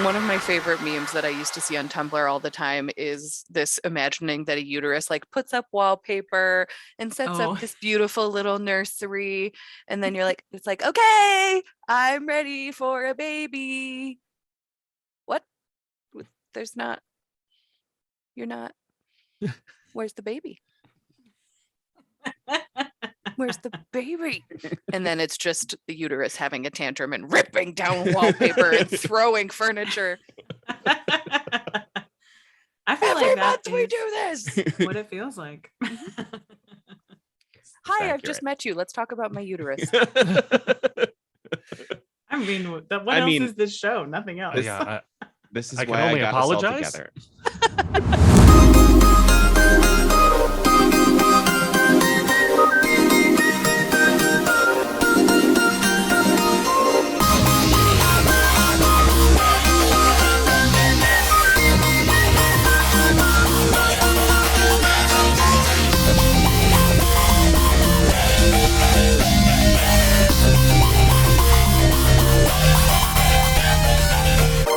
One of my favorite memes that I used to see on Tumblr all the time is this imagining that a uterus like puts up wallpaper and sets Oh. up this beautiful little nursery. And then you're like, it's like, okay, I'm ready for a baby. What? There's not, you're not. Where's the baby? Where's the baby? And then it's just the uterus having a tantrum and ripping down wallpaper and throwing furniture. I feel Every like that month we is do this. what it feels like. Hi, I've just met you. Let's talk about my uterus. I mean, what else is this show? Nothing else. Yeah, this is I can why only I got apologize. us all together.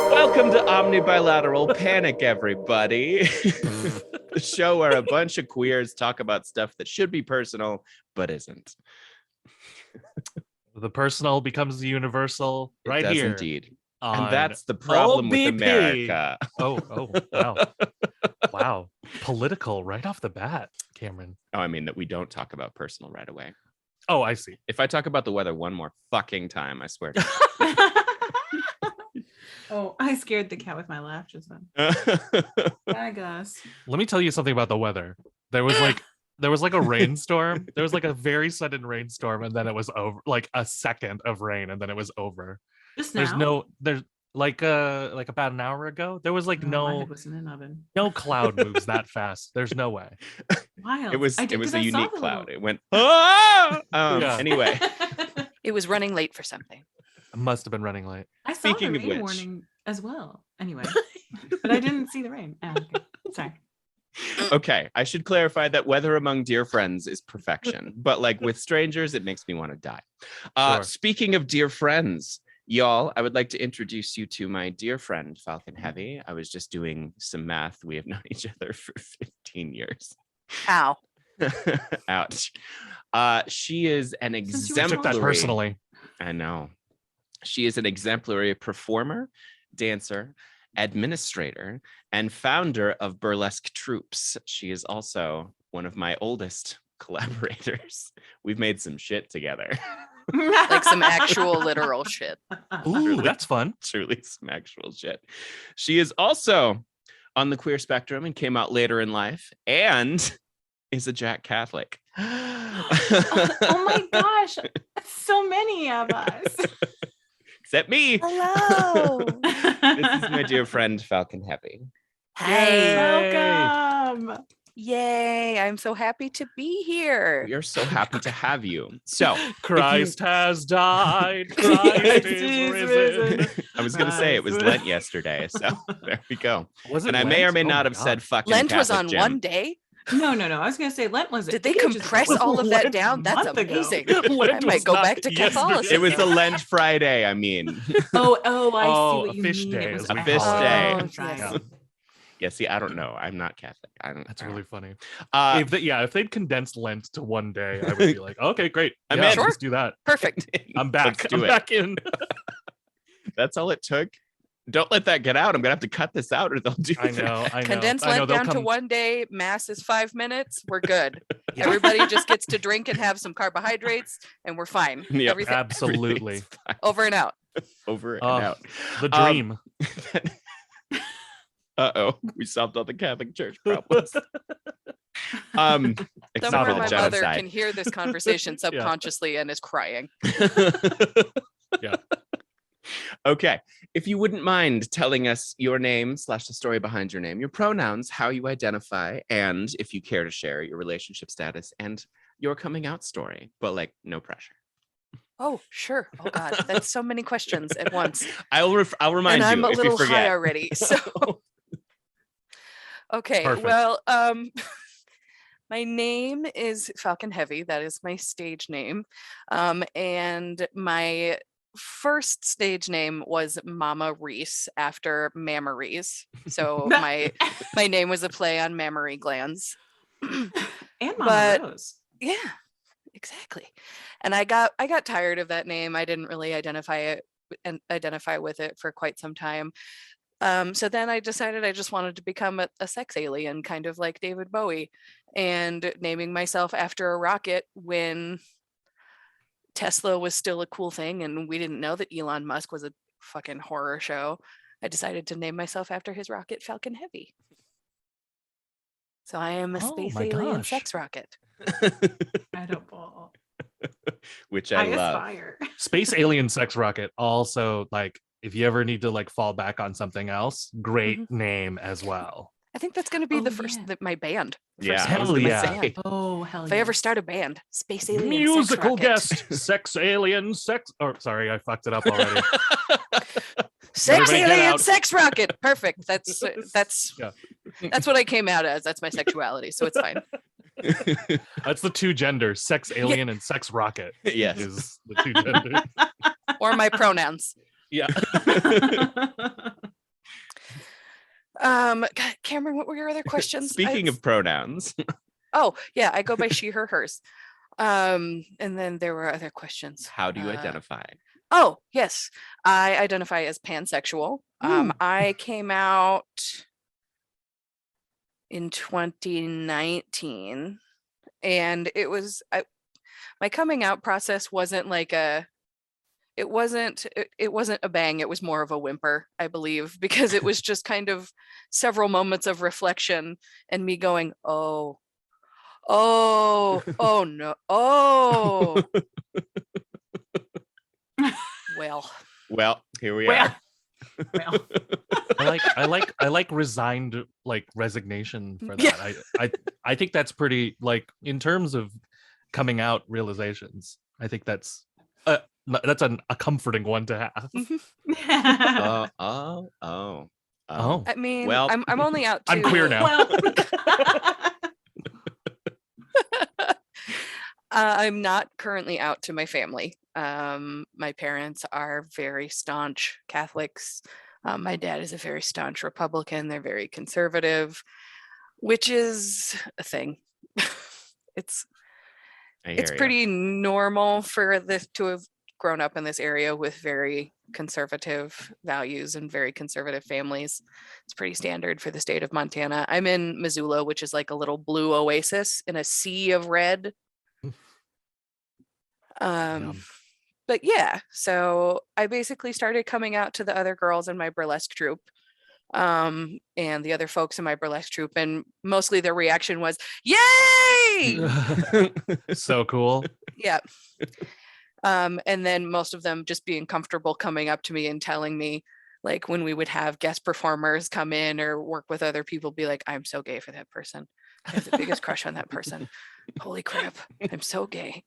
Welcome to Omni Bilateral Panic, everybody. The show where a bunch of queers talk about stuff that should be personal, but isn't. The personal becomes the universal right it does here. Indeed. On And that's the problem with OBP. America. Oh, wow. Wow. Political right off the bat, Cameron. Oh, I mean that we don't talk about personal right away. Oh, I see. If I talk about the weather one more fucking time, I swear. Oh, I scared the cat with my laugh just then. Bye, Gus. Let me tell you something about the weather. There was like a rainstorm. There was like a very sudden rainstorm, and then it was over. Like a second of rain, and then it was over. Just now? There's like about an hour ago. There was like My head was in an oven. no cloud moves that fast. There's no way. Wild. It was I did, a 'cause I saw unique the cloud. little- It went ah! Yeah. Anyway. It was running late for something. I must have been running late. I saw Speaking the of rain which. warning as well. Anyway, but I didn't see the rain. Oh, okay. Sorry. Okay, I should clarify that weather among dear friends is perfection, but like with strangers, it makes me want to die. Sure. Speaking of dear friends, y'all, I would like to introduce you to my dear friend, Falcon Heavy. I was just doing some math. We have known each other for 15 years. Ow. Ouch. She is an Since you were I took that exemplary. personally. I know. She is an exemplary performer, dancer, administrator, and founder of Burlesque Troops. She is also one of my oldest collaborators. We've made some shit together. Like some actual literal shit. Ooh, that's fun. Truly some actual shit. She is also on the queer spectrum and came out later in life and is a Jack Catholic. Oh my gosh. So many of us. Except me. Hello. This is my dear friend, Falcon Heavy. Hey. Welcome. Yay. I'm so happy to be here. We are so happy to have you. So, Christ has died. Christ is risen. I was going to say it was Lent yesterday, so there we go. Was it And I may or Lent? may Oh not my have God. said fucking Lent was Catholic on Jim. one day. No. I was gonna say Lent was. Did they ages compress ago. all of that Lent down? a That's month ago. amazing. I Lent might was go not back to yesterday. Catholicism. It was a Lent Friday, I mean. Oh, I Oh, see a what you fish mean. day, It was as we A fish call it. day. Oh, Right. yes. Yeah, see, I don't know. I'm not Catholic. I don't. That's really funny. Uh, If they'd condensed Lent to one day, I would be like, okay, great. I'm Yeah, in. let's do that. Perfect. I'm back. Let's do I'm it. back in. That's all it took. Don't let that get out. I'm gonna have to cut this out, or they'll do. I know. Condense I know. Lent They'll down to come. one day. Mass is 5 minutes. We're good. Yeah. Everybody just gets to drink and have some carbohydrates, and we're fine. Yep. Everything Absolutely. Everything's fine. over and out. Over and Oh, out. The dream. We solved all the Catholic Church problems. Except Somewhere for my the mother genocide. can hear this conversation subconsciously and is crying. Yeah. Okay. If you wouldn't mind telling us your name / the story behind your name, your pronouns, how you identify, and if you care to share your relationship status and your coming out story, but like no pressure. Oh, sure. Oh God, that's so many questions at once. I'll remind And I'm you a if you little high forget. already. So okay. Perfect. Well, my name is Falcon Heavy. That is my stage name. And my first stage name was Mama Reese after mammaries. So my name was a play on mammary glands. And Mama But- Rose. Yeah, exactly. And I got tired of that name. I didn't really identify with it for quite some time. So then I decided I just wanted to become a sex alien, kind of like David Bowie, and naming myself after a rocket when Tesla was still a cool thing and we didn't know that Elon Musk was a fucking horror show. I decided to name myself after his rocket, Falcon Heavy. So I am a Oh space my alien gosh. sex rocket. Incredible. Which I I love. aspire. Space alien sex rocket. Also, like, if you ever need to like fall back on something else, great name as well. I think that's going to be Oh, the first yeah. my band. the Yeah, first I was Hell gonna yeah. say. Oh, hell If I yeah. ever start a band, Space Alien Sex Musical Rocket. guest, sex alien sex. Oh, sorry, I fucked it up already. Sex Everybody get Alien out. Sex Rocket. Perfect. That's Yeah. that's what I came out as. That's my sexuality, so it's fine. That's the two genders: sex alien and sex rocket. Yes. Is the two genders. Or my pronouns. Yeah. God, Cameron, what were your other questions? Speaking of pronouns, Oh, yeah, I go by she, her, hers. And then there were other questions. how do you identify? Oh, yes. I identify as pansexual. Ooh. I came out in 2019 and it was my coming out process wasn't like it wasn't a bang, it was more of a whimper, I believe, because it was just kind of several moments of reflection and me going, oh no, oh well, Here we Well, are. well. I like resigned like resignation for that. Yeah. I think that's pretty like in terms of coming out realizations. I think that's a comforting one to have. Oh. I mean, Well, I'm only out to I'm queer now. Well. I'm not currently out to my family. My parents are very staunch Catholics. My dad is a very staunch Republican. They're very conservative, which is a thing. It's I it's hear ya. pretty normal for this to have grown up in this area with very conservative values and very conservative families. It's pretty standard for the state of Montana. I'm in Missoula, which is like a little blue oasis in a sea of red. Yum. But yeah, so I basically started coming out to the other girls in my burlesque troupe, and the other folks in my burlesque troupe, and mostly their reaction was, "Yay!" So cool. Yeah. And then most of them just being comfortable coming up to me and telling me, like when we would have guest performers come in or work with other people, be like, "I'm so gay for that person. I have the biggest crush on that person. Holy crap, I'm so gay."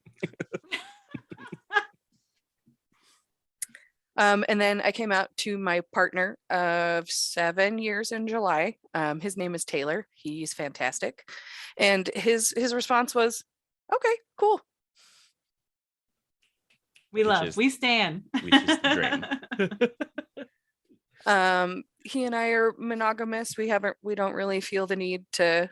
And then I came out to my partner of 7 years in July. His name is Taylor. He's fantastic. And his response was, "Okay, cool." We love. is- We stand. which is the He and I are monogamous. We don't really feel the need to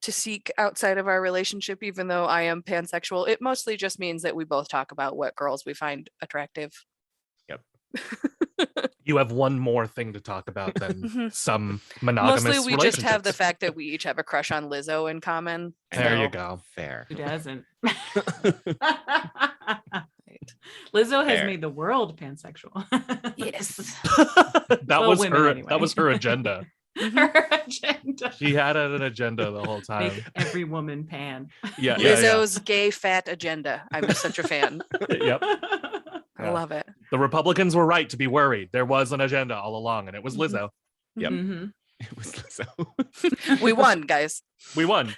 seek outside of our relationship, even though I am pansexual. It mostly just means that we both talk about what girls we find attractive. You have one more thing to talk about than Mhm. some monogamous Mostly we just have the relationships. fact that we each have a crush on Lizzo in common. There you so- go. Fair. Who doesn't? Right. Lizzo has Fair. made the world pansexual. Yes. that Well, was women her. anyway. That was her agenda. Her agenda. She had an agenda the whole time. Make every woman pan. Yeah, Lizzo's gay fat agenda. I'm such a fan. Yep. I Yeah. love it. The Republicans were right to be worried. There was an agenda all along, and it was Mhm. Lizzo. Yep. Mhm. It was Lizzo. We won, guys. We won.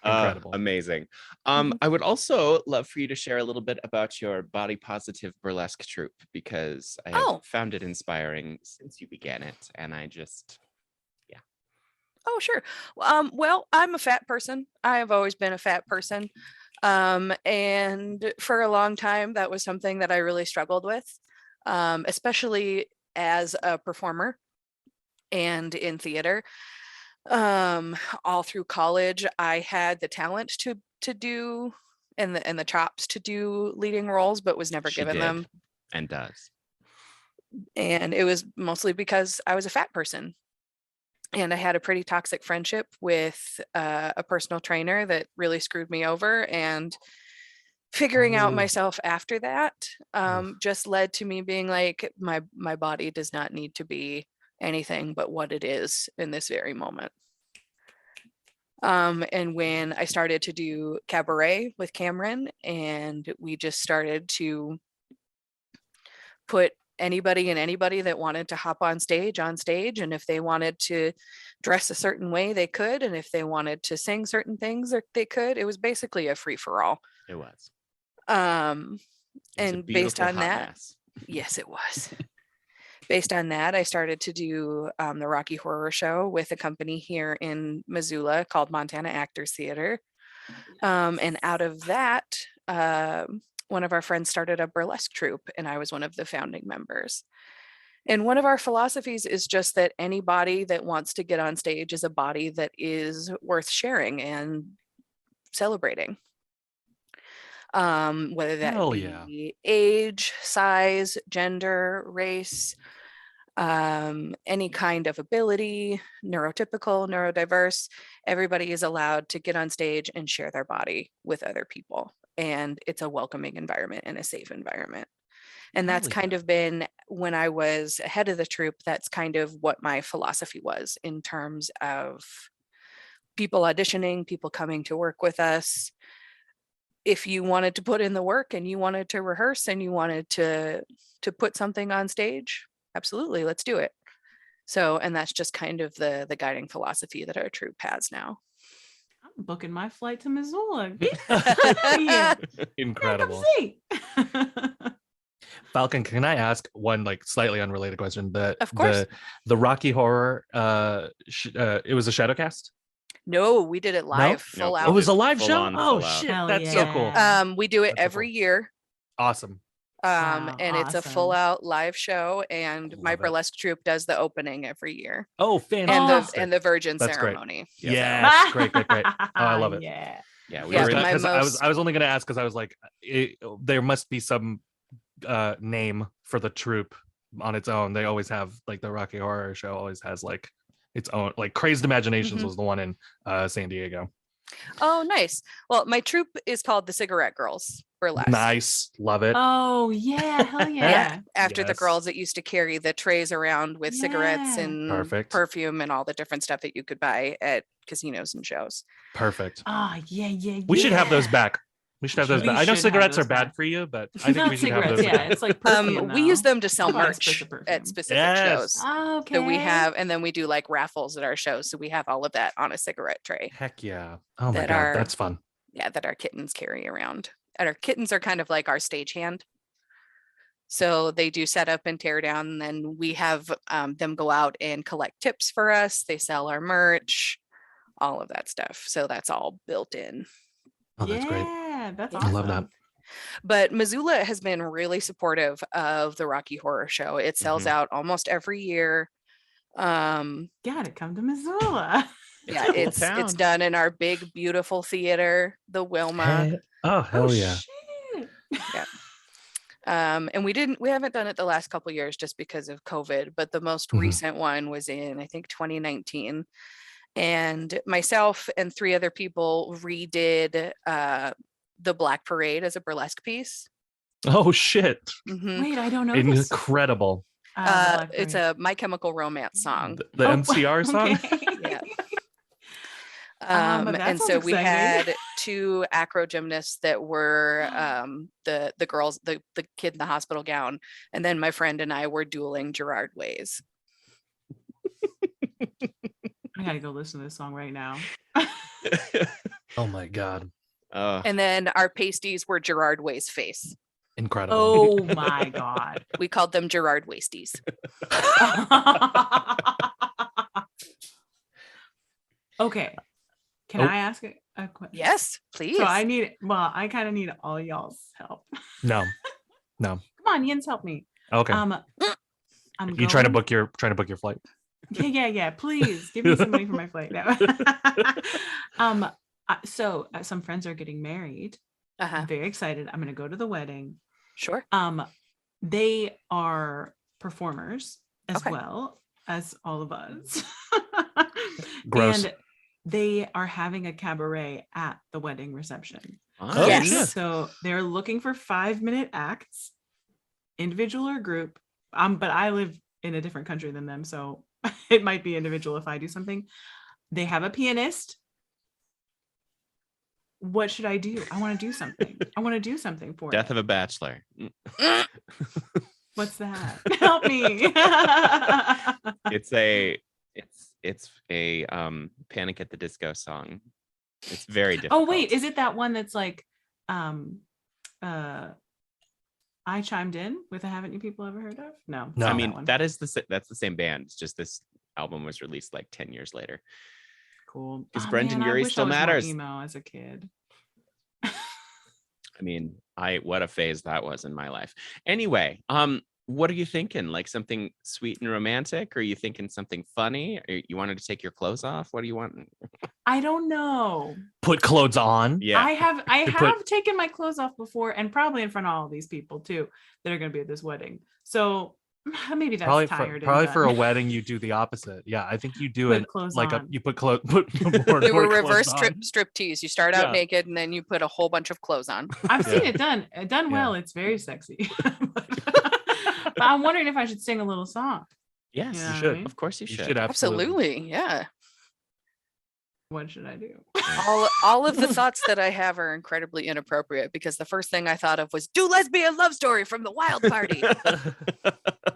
Incredible. Amazing. Mhm. I would also love for you to share a little bit about your body positive burlesque troupe because I have Oh. found it inspiring since you began it, and I just Oh, sure. Well, I'm a fat person. I have always been a fat person. And for a long time, that was something that I really struggled with, especially as a performer and in theater. All through college, I had the talent to do and the chops to do leading roles, but was never She given did them. and does. And it was mostly because I was a fat person. And I had a pretty toxic friendship with a personal trainer that really screwed me over. And figuring out Oh. myself after that Oof. just led to me being like, my body does not need to be anything but what it is in this very moment. And when I started to do cabaret with Cameron, and we just started to put anybody and anybody that wanted to hop on stage, and if they wanted to dress a certain way, they could, and if they wanted to sing certain things, they could. It was basically a free-for-all. It was. Um, It was a and based beautiful on hot that, mess. yes, it was. Based on that, I started to do the Rocky Horror Show with a company here in Missoula called Montana Actors Theater. And out of that, one of our friends started a burlesque troupe, and I was one of the founding members. And one of our philosophies is just that any body that wants to get on stage is a body that is worth sharing and celebrating. Whether that Hell be yeah. age, size, gender, race, any kind of ability, neurotypical, neurodiverse, everybody is allowed to get on stage and share their body with other people. And it's a welcoming environment and a safe environment. And that's Hell kind yeah. of been, when I was head of the troupe, that's kind of what my philosophy was in terms of people auditioning, people coming to work with us. If you wanted to put in the work and you wanted to rehearse and you wanted to put something on stage, absolutely, let's do it. So, and that's just kind of the guiding philosophy that our troupe has now. I'm booking my flight to Missoula. Yeah. Incredible. Come see. Falcon, can I ask one like slightly unrelated question? Of course. The Rocky Horror, it was a shadow cast? No, we did it live, No, full we It out. was a live Full show? on, Oh full out. shit, Hell that's so yeah. cool. We do it That's so every cool. year. Awesome. Wow, And it's a awesome. full out live show, and my Love it. burlesque troupe does the opening every year Oh, and fantastic. the virgin That's great. ceremony. Yeah. Yes, great. Oh, I love it. Yeah. Yeah, we Yeah, were in, my Because most I was only gonna ask because I was like, there must be some name for the troupe on its own. They always have like the Rocky Horror Show always has like its own, like Crazed Imaginations Mhm. was the one in San Diego. Oh, nice. Well, my troupe is called the Cigarette Girls Burlesque. Nice, love it. Oh yeah, hell Yeah, yeah. after the Yes. girls that used to carry the trays around with cigarettes Yeah. and Perfect. perfume and all the different stuff that you could buy at casinos and shows. Perfect. Ah, yeah. We should have those back. We should have those We back. I know should have cigarettes are those bad back. for you, but I think Not we should have cigarettes, those yeah. back. It's like perfume. We use though. them to sell Buy a merch spritz of perfume. at specific Yes. shows. Okay. So we have, and then we do like raffles at our shows. So we have all of that on a cigarette tray. Heck yeah. Oh my That god, are- that's fun. Yeah, that our kittens carry around. And our kittens are kind of like our stagehand. So they do set up and tear down, and then we have them go out and collect tips for us. They sell our merch, all of that stuff. So that's all built in. Oh, that's great. Yeah, that's I awesome. love that. But Missoula has been really supportive of the Rocky Horror Show. It sells Mhm. out almost every year. Gotta come to Missoula. Yeah, a cool it's town. done in our big, beautiful theater, the Wilma. Oh hell yeah. Shit. And we haven't done it the last couple years just because of COVID, but the most Mhm. recent one was in, I think, 2019. And myself and 3 other people redid the Black Parade as a burlesque piece. Oh shit. Mhm. Wait, I don't know this. Incredible. It's a My Chemical Romance song. The MCR song? Yeah. That And sounds so we exciting. had 2 acro gymnasts that were the girls, the kid in the hospital gown, and then my friend and I were dueling Gerard Ways. I gotta go listen to this song right now. Oh my god. And then our pasties were Gerard Ways' face. Incredible. Oh my god. We called them Gerard Wasties. Okay. Can Oh. I ask it? Yes, please. So I kind of need all y'all's help. No. Come on, Yins, help me. Okay. I'm You trying to book your flight? Yeah. Please give me some money for my flight. No. So some friends are getting married. I'm very excited. I'm going to go to the wedding. Sure. They are performers as Okay. well as all of us. Gross. And they are having a cabaret at the wedding reception. Oh, Yes. shit. So they're looking for 5-minute acts, individual or group. But I live in a different country than them, so it might be individual if I do something. They have a pianist. What should I do? I want to do something. I want to do something for Death it. of a Bachelor. What's that? Help me. It's a Panic at the Disco song. It's very difficult. Oh wait, is it that one that's like I chimed in with a Haven't You People Ever Heard of? No. No. I not mean, one. that's the same band. It's just this album was released like 10 years later. Cool. Because Brendan man, I Urie wish I still was more matters. emo as a kid. I mean, what a phase that was in my life. Anyway, what are you thinking? Like something sweet and romantic? Or are you thinking something funny? Or you wanted to take your clothes off? What do you want? I don't know. Put clothes on. Yeah. I have put- taken my clothes off before, and probably in front of all these people too that are going to be at this wedding. So maybe that's Probably tired. probably and for a done. wedding you do the opposite. Yeah, I think you do Put it clothes like on. you put more You were more reverse clothes on. strip tease. You start out Yeah. naked and then you put a whole bunch of clothes on. I've seen Yeah. it done. Done Yeah. well. It's very sexy. But I'm wondering if I should sing a little song. Yes, Yeah, You I should. mean, of course you You should. should Absolutely. Yeah. what should I do? All of the thoughts that I have are incredibly inappropriate because the first thing I thought of was do lesbian love story from the Wild Party.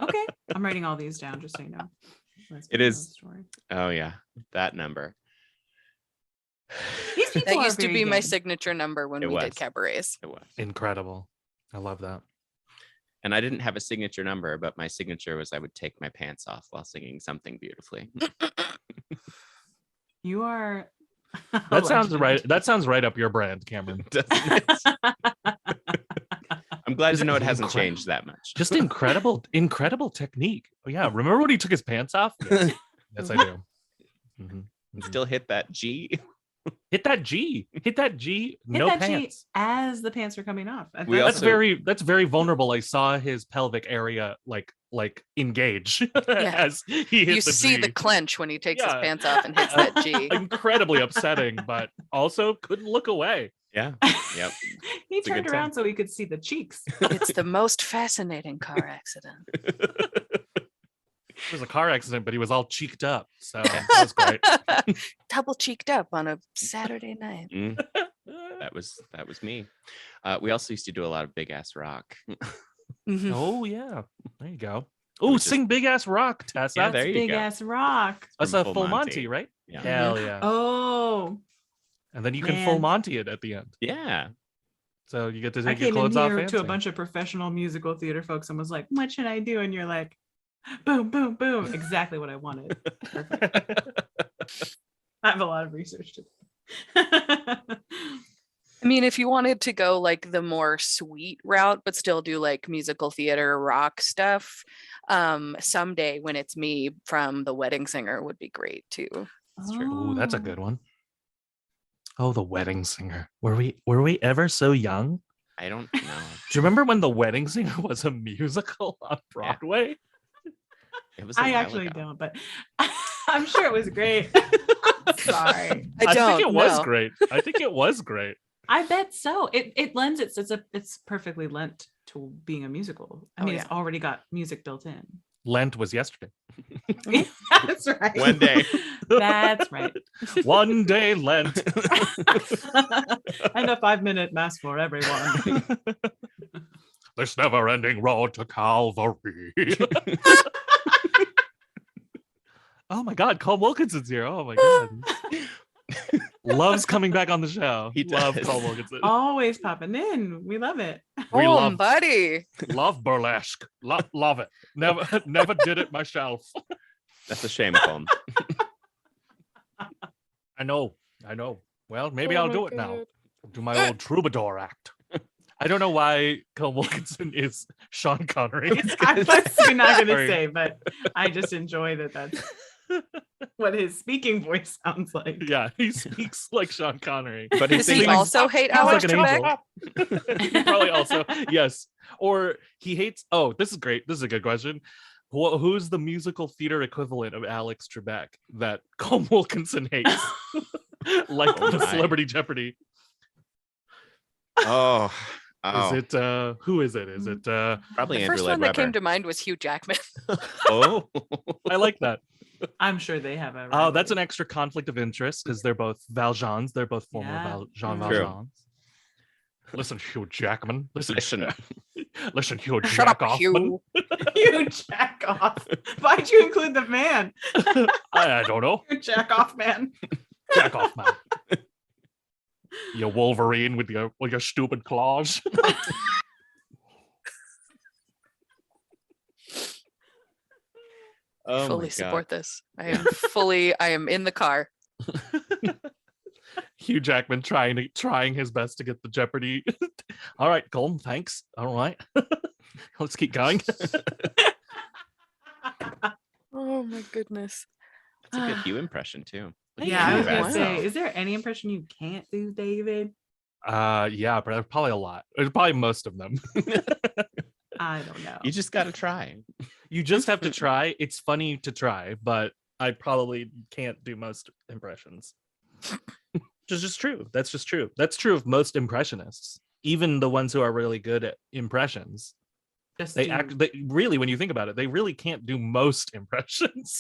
Okay, I'm writing all these down just so you know. It is- Story. Oh yeah, that number. These people That are used to very be my good. signature number when It we was. did cabarets. It was. Incredible. I love that. And I didn't have a signature number, but my signature was I would take my pants off while singing something beautifully. You are. That sounds right. That sounds right up your brand, Cameron. Doesn't it? I'm glad Just to know it hasn't incredible. changed that much. Just incredible technique. Oh yeah, remember when he took his pants off? Yes, yes I do. Mhm, mhm. Still hit that G. Hit that G. Hit that G. Hit No that G pants. as the pants are coming off. We That's also- that's very vulnerable. I saw his pelvic area like engage as he hit You the see G. the clench when he takes his Yeah. pants off and hits that G. Incredibly upsetting, but also couldn't look away. Yeah. Yep. He It's a turned good around time. so he could see the cheeks. It's the most fascinating car accident. It was a car accident, but he was all cheeked up. So that was great. Double cheeked up on a Saturday night. Mm, that was me. We also used to do a lot of big ass rock. Mhm. Oh yeah. There you go. We Oh, just- sing Big Ass Rock, Tessa. Yeah, there you Big go. ass rock. That's From a full Monty, right? Yeah. Hell yeah. Oh, And then you can full man. Monty it at the end. Yeah. So you get to I take your came in clothes off here and to a sing. bunch of professional musical theater folks and was like, "What should I do?" And you're like, "Boom, boom, boom!" Exactly what I wanted. Perfect. I have a lot of research to do. I mean, if you wanted to go like the more sweet route, but still do like musical theater rock stuff, Someday When It's Me from The Wedding Singer would be great too. That's true. Ooh, that's a good one. Oh, The Wedding Singer. Were we ever so young? I don't know. Do you remember when The Wedding Singer was a musical on Broadway? It was. a I while actually ago. don't, but I'm sure it was great. Sorry. I don't think it was know. great. I think it was great. I bet so. It lends it's perfectly lent to being a musical. I Oh, mean, yeah. it's already got music built in. Lent was yesterday. That's right. One day. That's right. One day Lent. And a 5-minute mass for everyone. This never-ending road to Calvary. Oh my God, Carl Wilkinson's here. Oh my God. Loves coming back on the show. He Love does. Carl Wilkinson. Always popping in. We love it. We Oh, love buddy. love burlesque. Love it. Never did it myself. That's a shame, Colm. I know. Well, maybe Oh I'll my do it now. God. Do my old troubadour act. I don't know why Cole Wilkinson is Sean Connery. I was not going to Sorry. say, but I just enjoy that that's what his speaking voice sounds like. Yeah, he speaks like Sean Connery. But he Does he thinks also hate He's Alex like an Trebek? angel. He probably also, yes. Or he hates, oh, this is great. This is a good question. Who's the musical theater equivalent of Alex Trebek that Cole Wilkinson hates? Like Oh the my. Celebrity Jeopardy. oh, Is it who is it? Is it probably The Andrew first Lloyd one that came Webber. to mind was Hugh Jackman. Oh, I like that. I'm sure they have a. Oh, that's an rivalry. extra conflict of interest because they're both Valjeans. They're both former Yeah. Jean Mm. True. Valjeans. Listen, Hugh Jackman. Listen, Listen. listen, Hugh Shut up, Jackoffman. Hugh. You jack off. Why'd you include the man? I don't know. You jack off man. Jack off, man. You Wolverine with your stupid claws. Oh Fully my support God. this. I am in the car. Hugh Jackman trying his best to get the Jeopardy. All right, Colm, thanks. All right. Let's keep going. Oh my goodness. That's a good Hugh impression too. Yeah, I was Wow. gonna say, is there any impression you can't do, David? Yeah, but there's probably a lot. There's probably most of them. I don't know. You just got to try. You just have to try. It's funny to try, but I probably can't do most impressions. Just is true. That's just true. That's true of most impressionists. Even the ones who are really good at impressions. Just They do- they really, when you think about it, they really can't do most impressions.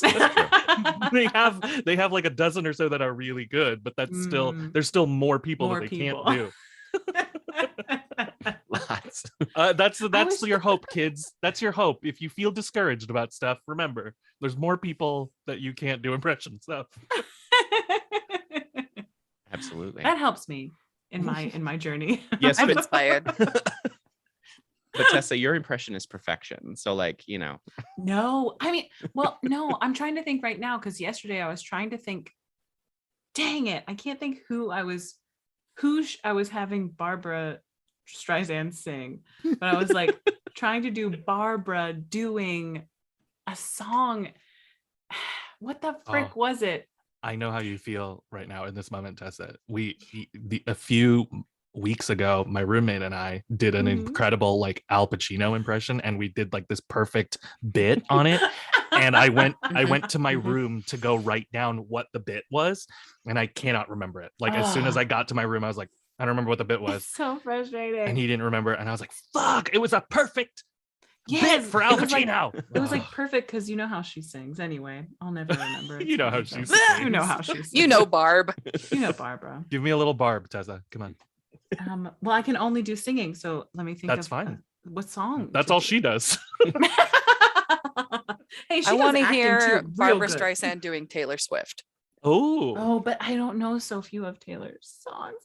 they have like a dozen or so that are really good, but that's still Mm. there's still more people More that they people. can't do. Lots. That's wish- your hope, kids. That's your hope. If you feel discouraged about stuff, remember there's more people that you can't do impressions of. Absolutely. That helps me in my journey. Yes, I'm but, inspired. but Tessa, your impression is perfection. So like, No, I mean, well, no, I'm trying to think right now because yesterday I was trying to think. Dang it, I can't think who I was having Barbara Streisand sing, but I was like trying to do Barbara doing a song. What the frick Oh. was it? I know how you feel right now in this moment, Tessa. A few weeks ago, my roommate and I did an Mhm. incredible like Al Pacino impression, and we did like this perfect bit on it. And I went to my Mhm. room to go write down what the bit was, and I cannot remember it. Like as soon as I got to my room, I was like, I don't remember what the bit was, It's so frustrating. and he didn't remember, and I was like, fuck! It was a perfect bit Yes, for Al it was like- Pacino. It was like perfect because you know how she sings. Anyway, I'll never remember. You know how singing, she so- sings. You know how she sings. You know, Barb. You know Barbara. Give me a little barb, Tessa. Come on. Well, I can only do singing, so let me think. That's of, fine. What song? That's to all do. she does. Hey, she I does want to acting hear too, real Barbara good. Streisand doing Taylor Swift. Oh. Oh, but I don't know so few of Taylor's songs.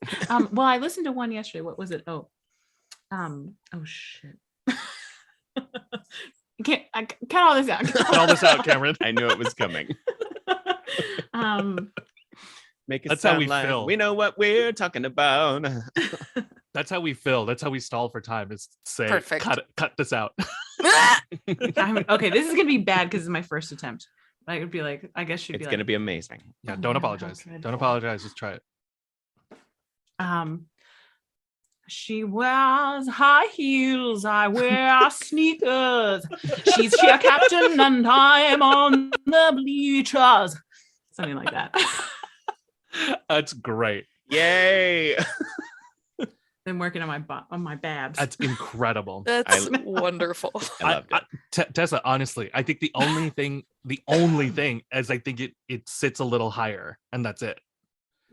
Well, I listened to one yesterday. What was it? Oh shit. I cut all this out. Cut all this out, Cameron. I knew it was coming. Make it That's how sound we like feel. we know what we're talking about. That's how we feel. That's how we stall for time. Is say, Perfect. cut this out. Okay, this is gonna be bad because it's my first attempt. I would be like, I guess she'd It's be going to like, be amazing. Yeah, Oh don't no, how apologize. Don't dreadful. apologize. Just try it. She wears high heels, I wear sneakers. She's cheer captain and I'm on the bleachers. Something like that. That's great. Yay. Been working on my babs. That's incredible. That's wonderful. I loved it. Tessa, honestly, I think the only thing is I think it sits a little higher, and that's it.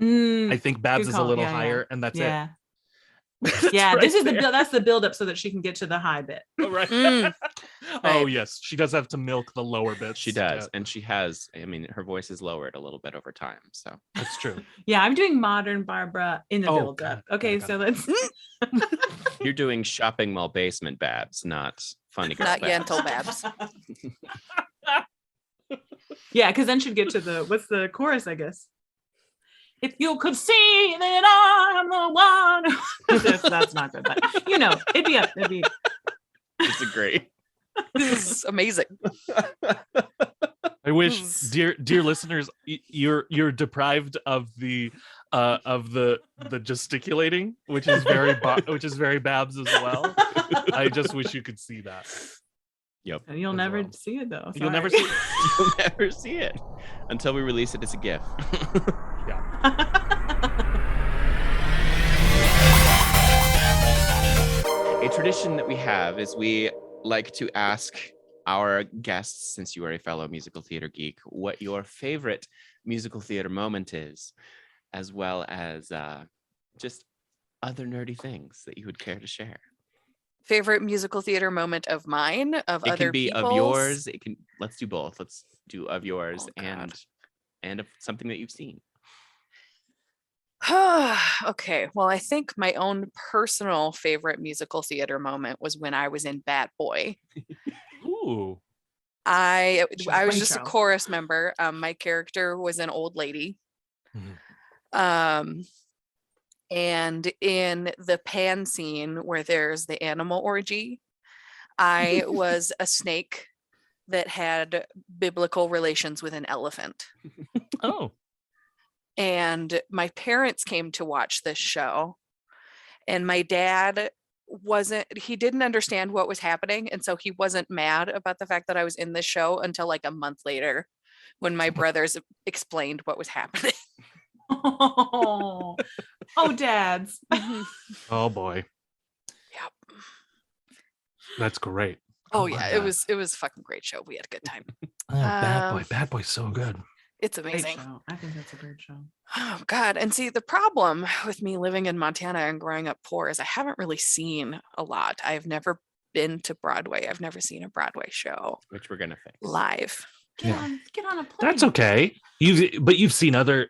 I think Babs is a call. little Yeah, yeah. higher, and that's yeah. it. That's Yeah, right this is the there. build. That's the build up so that she can get to the high bit. Oh, right. Mm. Oh Right. yes, she does have to milk the lower bits. She does. Yeah, And she has, I mean, her voice is lowered a little bit over time. So that's true. Yeah, I'm doing modern Barbara in the Oh, build got up. it, Okay, got so it. let's. you're doing shopping mall basement Babs, not funny girl Not Babs. Yentl Babs. Yeah, because then she'd get to the what's the chorus, I guess. If you could see that I'm the one. That's not good, but it'd be up. It's a great. This is amazing. I wish, This dear listeners, you're deprived of the gesticulating, which is very Babs as well. I just wish you could see that. Yep. And you'll as never well. see it though. You'll never Sorry. see it. You'll never see it until we release it as a GIF. A tradition that we have is we like to ask our guests, since you are a fellow musical theater geek, what your favorite musical theater moment is, as well as just other nerdy things that you would care to share. Favorite musical theater moment of mine, of It other can be people's? of yours. Let's do both. Let's do of yours Oh, God. and of something that you've seen. Okay, well, I think my own personal favorite musical theater moment was when I was in Bad Boy. Ooh. I was Great just a show. chorus member. My character was an old lady. Mhm. And in the pan scene where there's the animal orgy, I was a snake that had biblical relations with an elephant. Oh. And my parents came to watch this show, and my dad he didn't understand what was happening, and so he wasn't mad about the fact that I was in this show until like a month later when my brothers explained what was happening. Oh, dads. Oh boy. Yep. That's great. Oh I yeah, love it that. was fucking great show. We had a good time. Bad Boy's so good. It's Great amazing. show. I think that's a great show. Oh God. And see, the problem with me living in Montana and growing up poor is I haven't really seen a lot. I've never been to Broadway. I've never seen a Broadway show Which we're gonna fix. live. Get on a plane. That's okay. You've seen other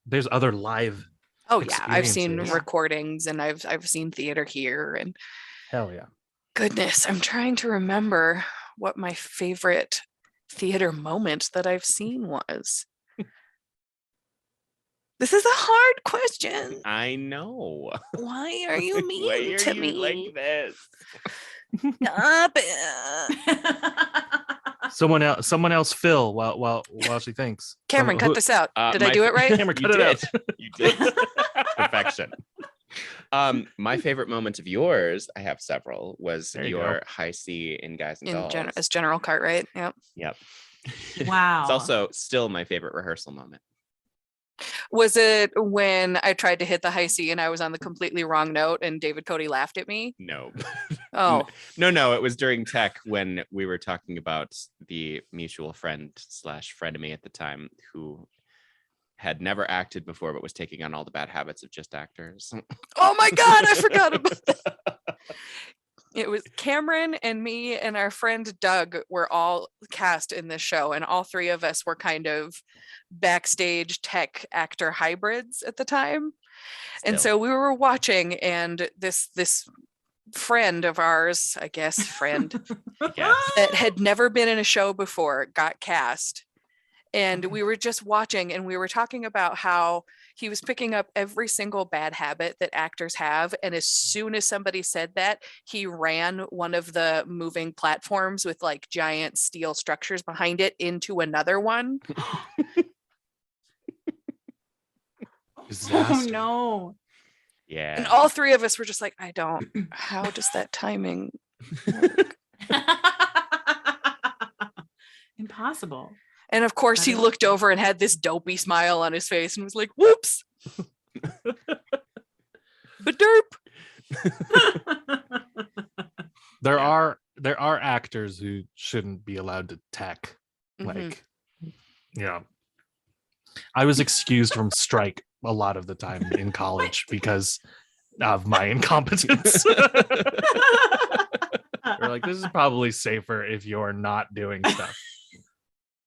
there's other live. Oh yeah, I've seen Experiences. recordings and I've seen theater here, and Hell yeah. goodness, I'm trying to remember what my favorite theater moment that I've seen was. This is a hard question. I know. Why are you mean Why are to you me? like this? Stop it. Someone else fill while she thinks. Cameron, cut this out. Did I my do it right? Cameron, You cut it out. did. You did. Perfection. My favorite moment of yours, I have several, was There you your high C in Guys and Dolls. As General Cartwright. Yep. Yep. Wow. It's also still my favorite rehearsal moment. Was it when I tried to hit the high C and I was on the completely wrong note and David Cody laughed at me? No. Oh, No, it was during tech when we were talking about the mutual friend / frenemy at the time who had never acted before but was taking on all the bad habits of just actors. oh my God, I forgot about that. It was Cameron and me and our friend Doug were all cast in this show, and all three of us were kind of backstage tech actor hybrids at the time. And Still. so we were watching, and this friend of ours, I guess friend, Yes. that had never been in a show before got cast. And we were just watching, and we were talking about how he was picking up every single bad habit that actors have. And as soon as somebody said that, he ran one of the moving platforms with like giant steel structures behind it into another one. Oh Disaster. no. Yeah. And all three of us were just like, how does that timing work? Impossible. And of course, he looked over and had this dopey smile on his face and was like, whoops. But derp. There are actors who shouldn't be allowed to tech. Mhm. Like, yeah. I was excused from strike a lot of the time in college because of my incompetence. We're like, this is probably safer if you're not doing stuff.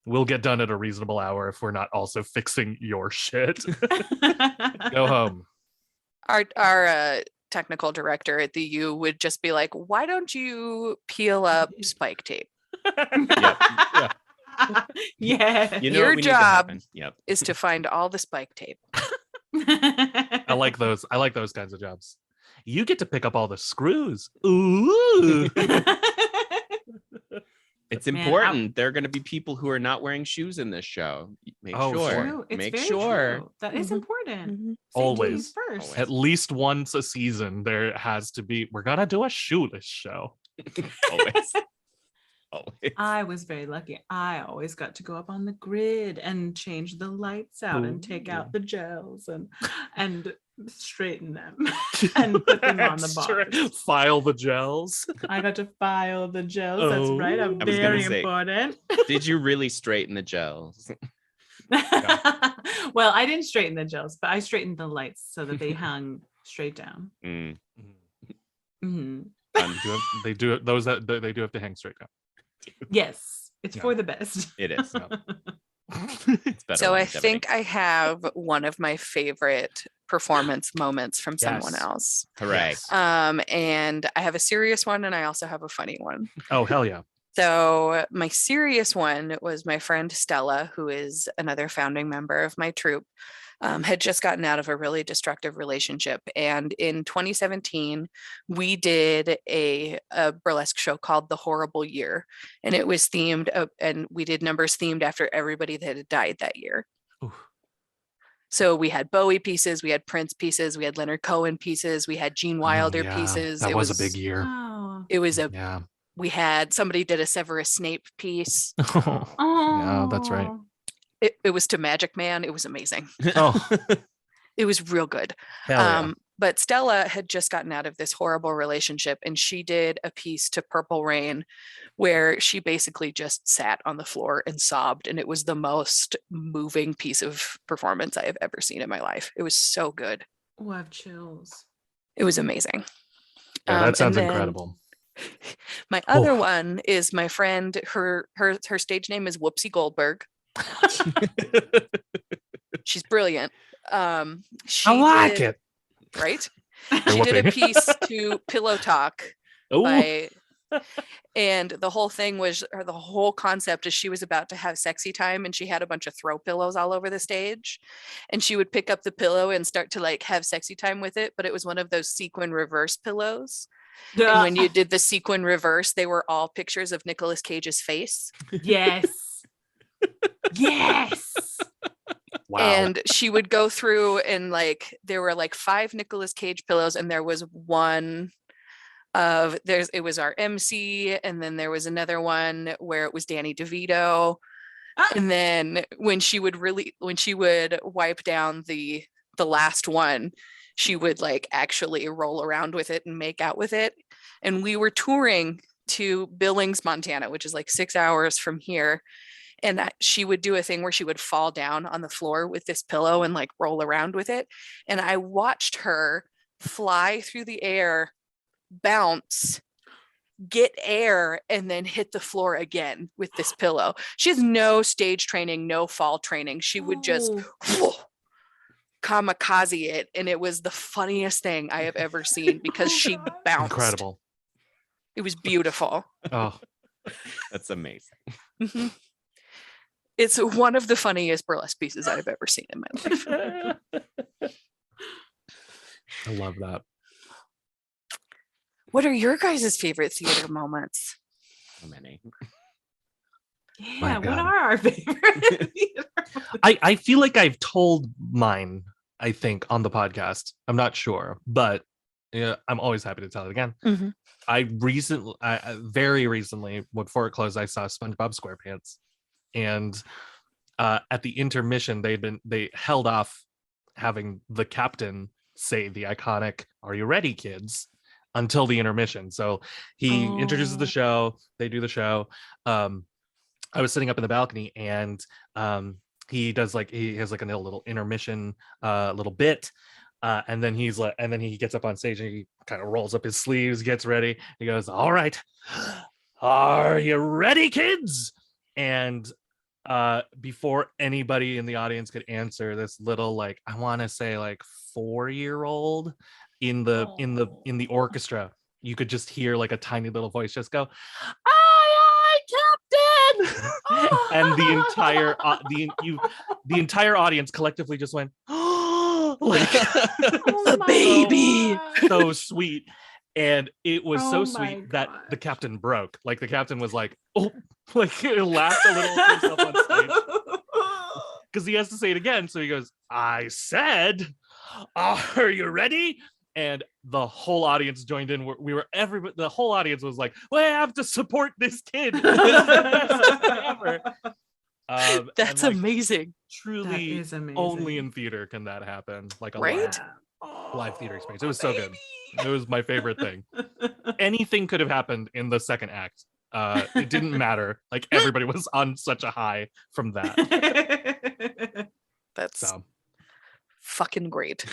We'll get done at a reasonable hour if we're not also fixing your shit. Go home. Our technical director at the U would just be like, why don't you peel up spike tape? Yeah. Yeah. You know Your what we need to job happen. Yep. is to find all the spike tape. I like those. I like those kinds of jobs. You get to pick up all the screws. Ooh. It's Man, important. There are going to be people who are not wearing shoes in this show. Make Oh, sure. sure. True. It's Make very sure. true. That is Mhm. important. Mhm. Safety Always. first. Always. At least once a season, there has to be. We're gonna do a shoeless show. Always. Always. I was very lucky. I always got to go up on the grid and change the lights out and take Ooh. out the gels and straighten them and put them on the bars. File the gels. I got to file the gels. That's right. Oh. I'm I was gonna very say, important. Did you really straighten the gels? Well, I didn't straighten the gels, but I straightened the lights so that they hung straight down. Mm. Mhm. They do those that they do have to hang straight down. Yes, it's Yeah. for the best. It is. Yeah. It's better. So I longevity. think I have one of my favorite performance moments from someone Yes. else. Hooray. Yes. And I have a serious one and I also have a funny one. Oh hell yeah. So my serious one was my friend Stella, who is another founding member of my troupe, had just gotten out of a really destructive relationship. And in 2017, we did a burlesque show called The Horrible Year. And it was themed, and we did numbers themed after everybody that had died that year. Oof. So we had Bowie pieces, we had Prince pieces, we had Leonard Cohen pieces, we had Gene Wilder Yeah, pieces. That was a big year. Oh. It was Yeah. we had somebody did a Severus Snape piece. Yeah, that's right. It was to Magic Man. It was amazing. Oh, It was real good. hell yeah. But Stella had just gotten out of this horrible relationship and she did a piece to Purple Rain where she basically just sat on the floor and sobbed. And it was the most moving piece of performance I have ever seen in my life. It was so good. Oh, I have chills. It was amazing. Yeah, that and sounds then incredible. My other one is my friend, her stage name is Whoopsie Goldberg. She's brilliant. She I like did- it. Right? You're She did a whooping. piece to Pillow Talk Oh, and the whole thing was, or the whole concept is she was about to have sexy time and she had a bunch of throw pillows all over the stage and she would pick up the pillow and start to like have sexy time with it, but it was one of those sequin reverse pillows. And when you did the sequin reverse, they were all pictures of Nicolas Cage's face. Yes. Yes. wow. And she would go through and like there were like 5 Nicolas Cage pillows and there was one of it was our MC and then there was another one where it was Danny DeVito. And then when she would wipe down the last one, she would like actually roll around with it and make out with it. And we were touring to Billings, Montana, which is like 6 hours from here. And she would do a thing where she would fall down on the floor with this pillow and like roll around with it. And I watched her fly through the air, bounce, get air, and then hit the floor again with this pillow. She has no stage training, no fall training. She would just kamikaze it. And it was the funniest thing I have ever seen because she bounced. Incredible. It was beautiful. Oh, That's amazing. Mhm. It's one of the funniest burlesque pieces I've ever seen in my life. I love that. What are your guys' favorite theater moments? So many. Yeah, what God. are our favorite theater? I feel like I've told mine, I think, on the podcast. I'm not sure, but yeah, I'm always happy to tell it again. Mhm. I very recently, before it closed, I saw SpongeBob SquarePants. And at the intermission, they held off having the captain say the iconic "Are you ready, kids?" until the intermission. So he introduces the show, they do the show. I was sitting up in the balcony and he has like a little intermission little bit. And then he gets up on stage and he kind of rolls up his sleeves, gets ready. He goes, "All right, are you ready, kids?" And before anybody in the audience could answer, this little, like, I want to say like 4-year-old in the orchestra, you could just hear like a tiny little voice just go, "Aye, aye, And the entire audience collectively just went, like, Oh my baby. God. so sweet. And it was so Oh sweet my that the gosh. captain broke. Like the captain was like, oh, like he laughed a little to himself on stage because he has to say it again. So he goes, I said, are you ready? And the whole audience joined in. The whole audience was like, well, I have to support this kid. This is the best thing ever. That's and, like, amazing. truly is amazing. only in theater can that happen. Like a Right? live theater experience. It was so good. It was my favorite thing. Anything could have happened in the second act. It didn't matter. Like everybody was on such a high from that. That's So fucking great.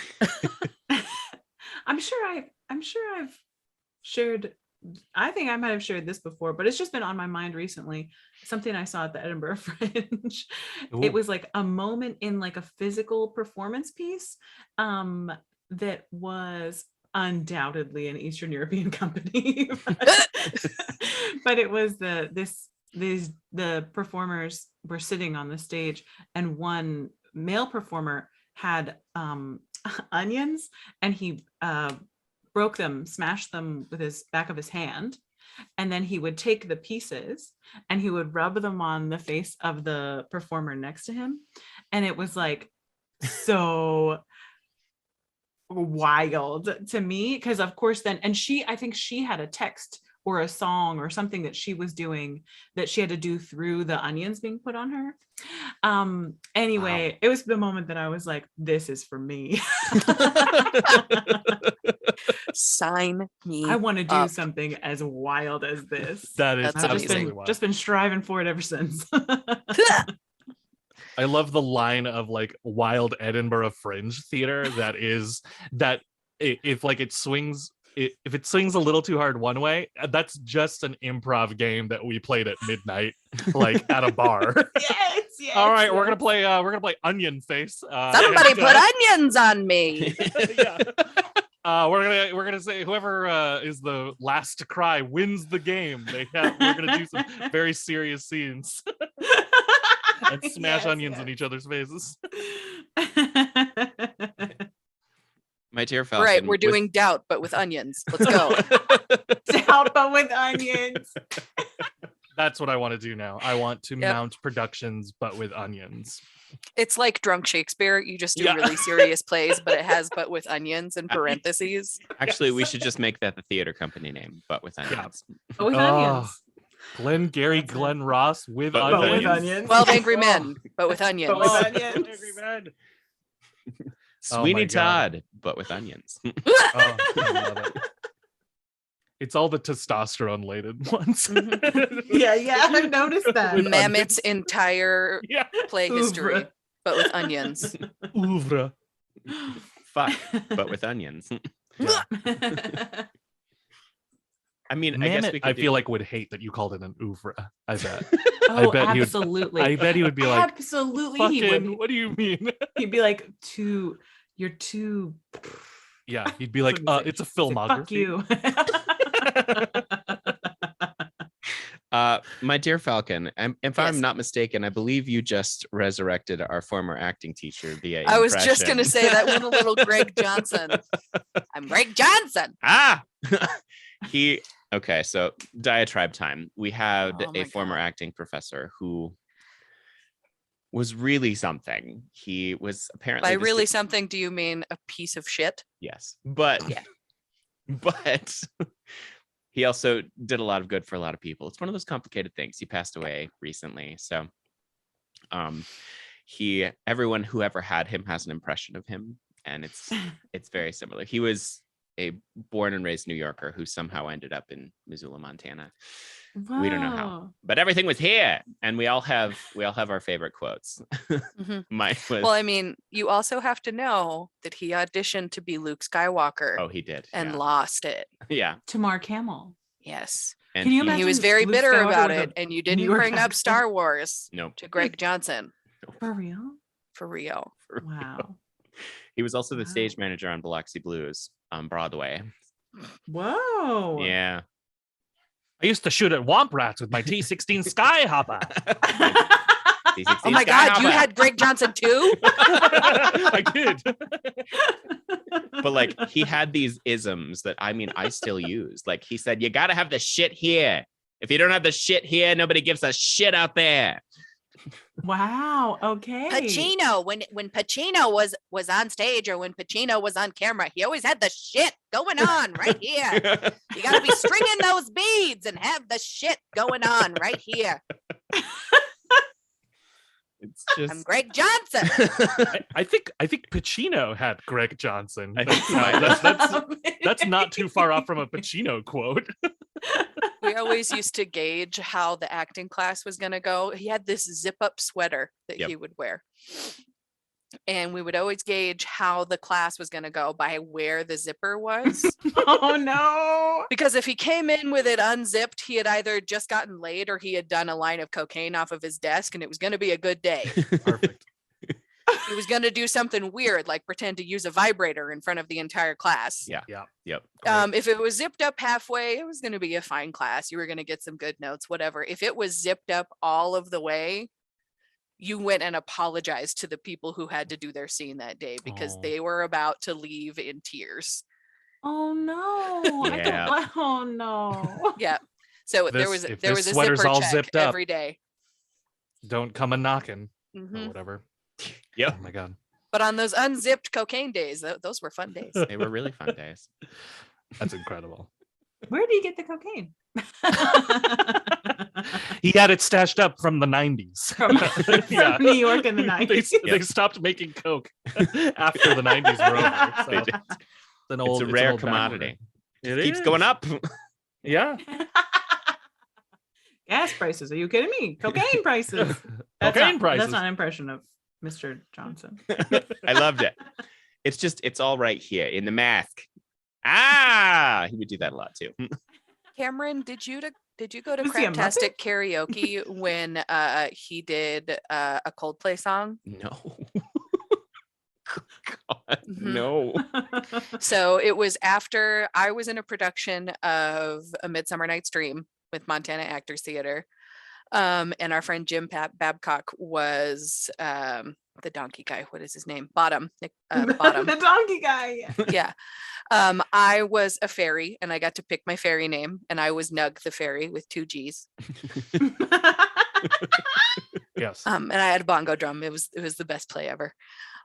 I'm sure I've shared, I think I might have shared this before, but it's just been on my mind recently. Something I saw at the Edinburgh Fringe. Ooh. It was like a moment in like a physical performance piece that was undoubtedly an Eastern European company. But it was the performers were sitting on the stage, and one male performer had onions, and he broke them, smashed them with his back of his hand, and then he would take the pieces and he would rub them on the face of the performer next to him, and it was like so wild to me, because of course then, and I think she had a text or a song or something that she was doing that she had to do through the onions being put on her. Anyway, It was the moment that I was like, this is for me. Sign me. I want to do up. something as wild as this. that is That's I've absolutely wild. just been striving for it ever since. I love the line of like wild Edinburgh Fringe theater that if like it swings. If it swings a little too hard one way, that's just an improv game that we played at midnight, like at a bar. Yes. All right, we're gonna play Onion Face. Somebody put onions on me. Yeah. We're gonna say whoever is the last to cry wins the game. We're gonna do some very serious scenes and smash onions in each other's faces. My dear Falcon. Right, we're doing doubt, but with onions. Let's go. Doubt, but with onions. That's what I want to do now. I want to mount productions, but with onions. It's like Drunk Shakespeare. You just do Yeah. really serious plays, but it has but with onions in parentheses. Actually, we should just make that the theater company name, but with onions. But with Oh, onions. Glenn Ross with But onions. with onions. 12 Angry Men, but with onions. But with Oh, onions. Angry Man. Sweeney God. Todd, but with onions. Oh, I love it. It's all the testosterone laden ones. Yeah, I've noticed that. With Mamet's onions. entire Yeah. play history, Oeuvre. but with onions. Oeuvre. Fuck, but with onions. I mean, I guess we Mamet, could I feel like would hate that you called it an oeuvre. I bet. Oh, bet he would- absolutely. I bet he would be like, absolutely he fucking, would. what do you mean? He'd be like, you're too. Yeah, he'd be like, Wouldn't say- it's a say, filmography. Fuck you. My dear Falcon, if Yes. I'm not mistaken, I believe you just resurrected our former acting teacher via I was just going to impression. say that went a little Greg Johnson. I'm Greg Johnson. Okay, so diatribe time. We had Oh my a former God. acting professor who was really something. He was apparently By just really something, do you mean a piece of shit? yes, but Yeah. but he also did a lot of good for a lot of people. It's one of those complicated things. He passed away recently, so everyone who ever had him has an impression of him, and it's very similar. He was a born and raised New Yorker who somehow ended up in Missoula, Montana. We don't know how, Wow. but everything was here, and we all have our favorite quotes. Mhm. Mine was, Well, I mean, you also have to know that he auditioned to be Luke Skywalker oh, he did, and lost it. yeah. To Mark Hamill. Yes. And Can you And he imagine was very Luke bitter Skywalker about with it. a And you New didn't York bring up accent? Star Wars Nope. to Greg Johnson For real? for real. Wow. He was also the Wow. stage manager on Biloxi Blues on Broadway. Whoa. Yeah. I used to shoot at womp rats with my T16 Skyhopper. Oh my God, you had Greg Johnson too? I did. But like he had these isms that I still use. Like he said, you gotta have the shit here. If you don't have the shit here, nobody gives a shit out there. Wow. Okay. Pacino, when Pacino was on stage or when Pacino was on camera, he always had the shit going on right here. You got to be stringing those beads and have the shit going on right here. It's just I'm Greg Johnson. I think Pacino had Greg Johnson. I think That's not too far off from a Pacino quote. We always used to gauge how the acting class was going to go. He had this zip up sweater that he would wear. And we would always gauge how the class was going to go by where the zipper was. Oh no. Because if he came in with it unzipped, he had either just gotten laid or he had done a line of cocaine off of his desk and it was going to be a good day. Perfect. He was going to do something weird, like pretend to use a vibrator in front of the entire class. Yeah. Yeah. Yep. If it was zipped up halfway, it was going to be a fine class. You were going to get some good notes, whatever. If it was zipped up all of the way, you went and apologized to the people who had to do their scene that day because they were about to leave in tears. Oh no. Yeah. Oh no. Yeah. So there was a sweater's zipper all check zipped up, every day. Don't come a knocking Mhm. or whatever. Yep. Oh my God. But on those unzipped cocaine days, those were fun days. They were really fun days. That's incredible. Where do you get the cocaine? He had it stashed up from the 90s. From New York in the 90s. They stopped making coke after the 90s were over. So They did. it's It's a an rare old commodity. It Keeps is. going up. Yeah. Gas prices. Are you kidding me? Cocaine prices. Cocaine prices. That's not an impression of Mr. Johnson. I loved it. It's all right here in the mask. Ah, he would do that a lot too. Cameron, did you go to Was he a Craptastic Karaoke when he did a Coldplay song? No. God, Mhm. no. So it was after I was in a production of A Midsummer Night's Dream with Montana Actors Theater. And our friend Jim Babcock was the donkey guy. What is his name? Bottom. Bottom. The donkey guy. Yeah. I was a fairy and I got to pick my fairy name and I was Nug the fairy with 2 G's. Yes. And I had a bongo drum. It was the best play ever.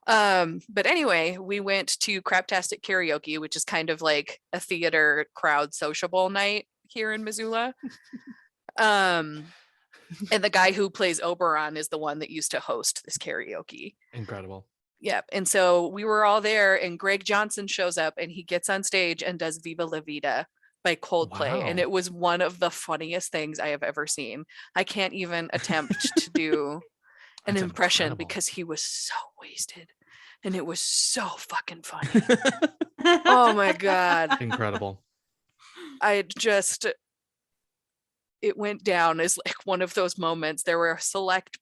But anyway, we went to Craptastic Karaoke, which is kind of like a theater crowd sociable night here in Missoula. And the guy who plays Oberon is the one that used to host this karaoke. Incredible. Yep. And so we were all there and Greg Johnson shows up and he gets on stage and does Viva La Vida by Coldplay. And Wow. it was one of the funniest things I have ever seen. I can't even attempt to do an That's impression incredible. because he was so wasted and it was so fucking funny. Oh my God. Incredible. It went down as like one of those moments. There were a select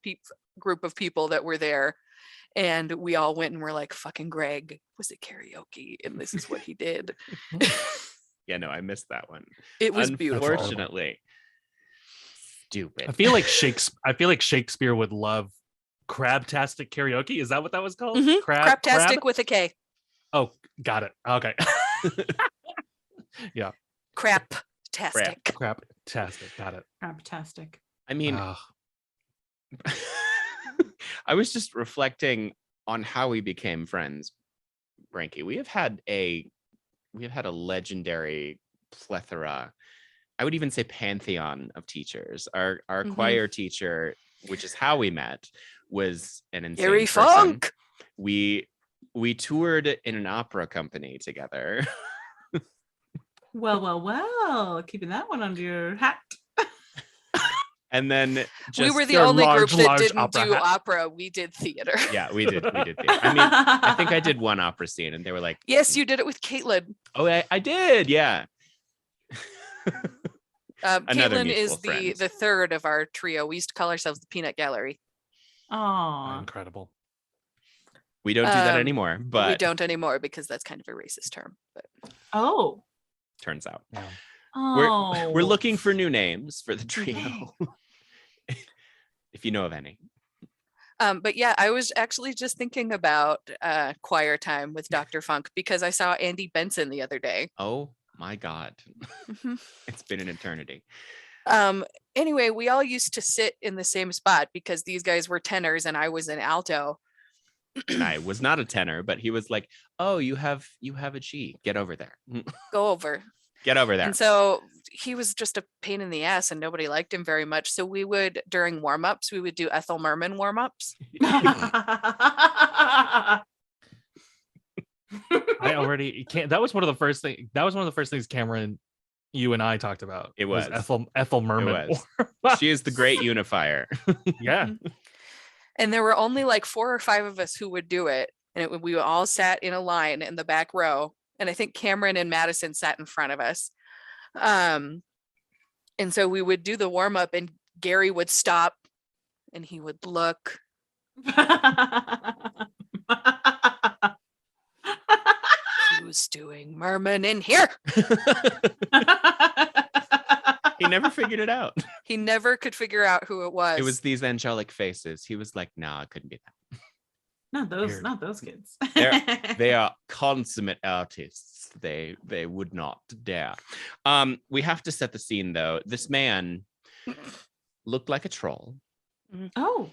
group of people that were there and we all went and were like, fucking Greg was at karaoke and this is what he did. Yeah, no, I missed that one. It was beautiful. Unfortunately. Stupid. I feel like Shakespeare would love Crabtastic Karaoke. Is that what that was called? Mhm. Crab? Craptastic with a K. Oh, got it. Okay. Craptastic. Craptastic. Got it. Fantastic. I mean, Ugh. I was just reflecting on how we became friends, Branky. We have had a legendary plethora, I would even say pantheon of teachers. Our Mhm. choir teacher, which is how we met, was an insane Gary person. Funk. We toured in an opera company together. Well. Keeping that one under your hat. And then We just were the your only group that large didn't opera do hat. opera. We did theater. yeah, we did. I mean, I think I did one opera scene and they were like, Yes, you did it with Caitlin. oh, I did. Yeah. Another Caitlin is mutual friend. the third of our trio. We used to call ourselves the Peanut Gallery. Oh, Incredible. We don't do that Um, anymore, We but don't anymore because that's kind of a racist term. But oh, turns out. Yeah. Oh, We're looking for new names for the trio. If you know of any. But yeah, I was actually just thinking about choir time with Dr. Funk because I saw Andy Benson the other day. Oh my God. Mhm. It's been an eternity. Anyway, we all used to sit in the same spot because these guys were tenors and I was an alto. And I was not a tenor, but he was like, "Oh, you have a G. Get over there. Go over. Get over there." And so he was just a pain in the ass and nobody liked him very much. So we would, during warm-ups, we would do Ethel Merman warm-ups. I already can't. That was one of the first things Cameron, you and I talked about. It was. Ethel Merman. was. She is the great unifier. Yeah. And there were only like 4 or 5 of us who would do it. And we all sat in a line in the back row. And I think Cameron and Madison sat in front of us. And so we would do the warm up and Gary would stop and he would look. Who's doing Merman in here? He never figured it out. He never could figure out who it was. It was these angelic faces. He was like, "Nah, it couldn't be that." Not those Weird. kids. They are consummate artists. They would not dare. We have to set the scene though. This man looked like a troll, Oh.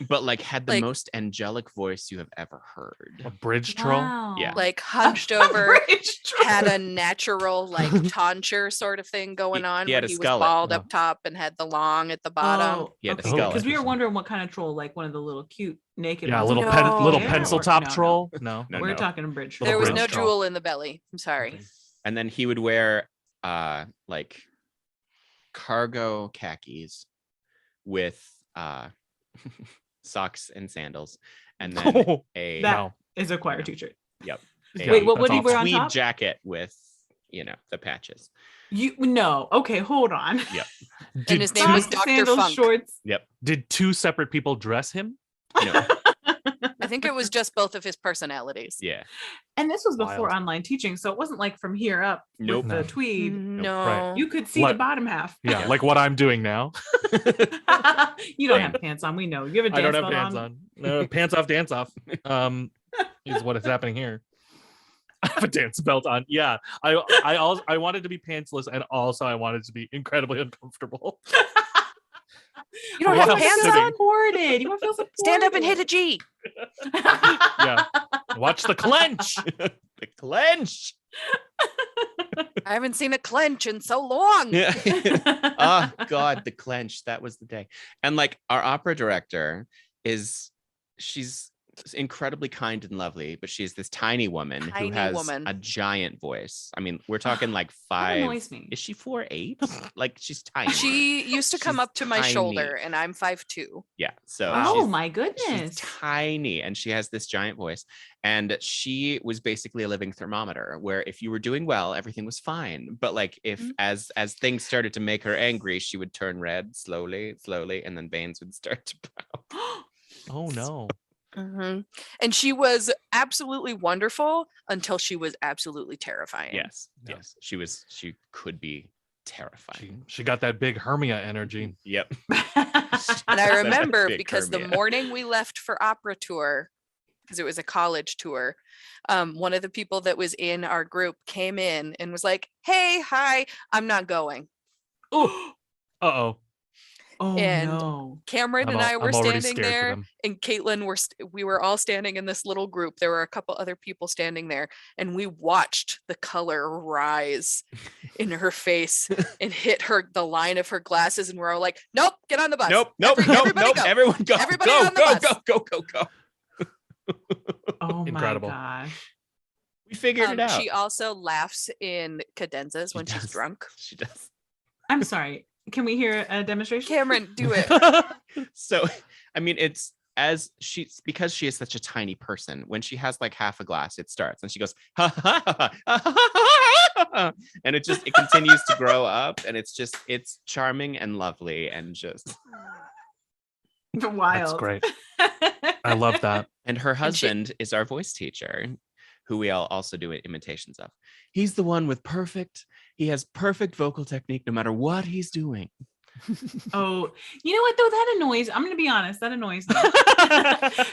but like had the Like- most angelic voice you have ever heard. A bridge troll. Wow. Yeah. like hunched over, Bridge troll. had a natural like tonsure sort of thing going on. he had where a he was skullet. bald Oh. up top and had the long at the bottom. He had a okay. skull. Because we were Interesting. wondering what kind of troll, like one of the little cute naked Yeah, a ones. little No. little Yeah, pencil or- top no, no. troll. No. No, We're no. talking a bridge troll. There was bridge no troll. jewel in the belly. I'm sorry. Okay. And then he would wear like cargo khakis with socks and sandals, and then Oh, a That no. is a choir No. teacher. Yeah, Wait, what that's would he wear awful. on tweed top? jacket with the patches. You no. Okay, hold on. And Did, his name was Socks, Dr. sandals, Funk. shorts. Yep. did 2 separate people dress him? No. I think it was just both of his personalities. Yeah. And this was before Wild. online teaching, so it wasn't like from here up Nope. with the No. tweed. No. Right. You could see Like- the bottom half. Yeah, like what I'm doing now. You don't have pants on. We know. You have a I dance don't have belt pants on. No, pants off, dance off. Is what is happening here. I have a dance belt on. Yeah, I wanted to be pantsless, and also I wanted to be incredibly uncomfortable. You don't Wow. have pants Sitting. on? Supported. You want to feel supported. Stand up and hit a G. Yeah, watch the clench. The clench. I haven't seen a clench in so long. Yeah. Oh God, the clench. That was the day. And like our opera director she's incredibly kind and lovely, but she's this tiny woman Tiny who has woman. a giant voice. I mean, we're talking like That 5. annoys me. Is she 4'8"? Like she's tiny. She used to come She's up to my tiny. shoulder, and I'm 5'2". Yeah. So Oh she's- my she's goodness. tiny and she has this giant voice, and she was basically a living thermometer where if you were doing well everything was fine, but like if Mhm. as things started to make her angry she would turn red slowly, and then veins would start to brown. Oh no. Mhm. And she was absolutely wonderful until she was absolutely terrifying. Yes, Yeah. yes, she could be terrifying. She got that big Hermia energy. Yep. And I That remember big because the Hermia. morning we left for opera tour, because it was a college tour, one of the people that was in our group came in and was like, "Hey, hi, I'm not going." Oh, Uh-oh. oh And- no. Cameron and I were I'm already standing scared for there, them. and Caitlin we were all standing in this little group. There were a couple other people standing there, and we watched the color rise in her face and hit the line of her glasses, and we're all like, "Nope, get on the bus. Nope. Everybody Nope. go. Everyone go. Everybody go, on the go, bus. go. Oh Incredible. my gosh. We figured it out. She also laughs in cadenzas when she's does. drunk. She does. I'm sorry. Can we hear a demonstration? Cameron, do it. So, I mean, it's because she is such a tiny person. When she has like half a glass, it starts and she goes, ha, ha, ha, ha, ha, ha, ha, and it continues to grow up, and it's charming and lovely and just. Wild. That's great. I love that. And her husband is our voice teacher, who we all also do imitations of. He's the one with he has perfect vocal technique no matter what he's doing. Oh, you know what though? That annoys. I'm gonna be honest. That annoys me.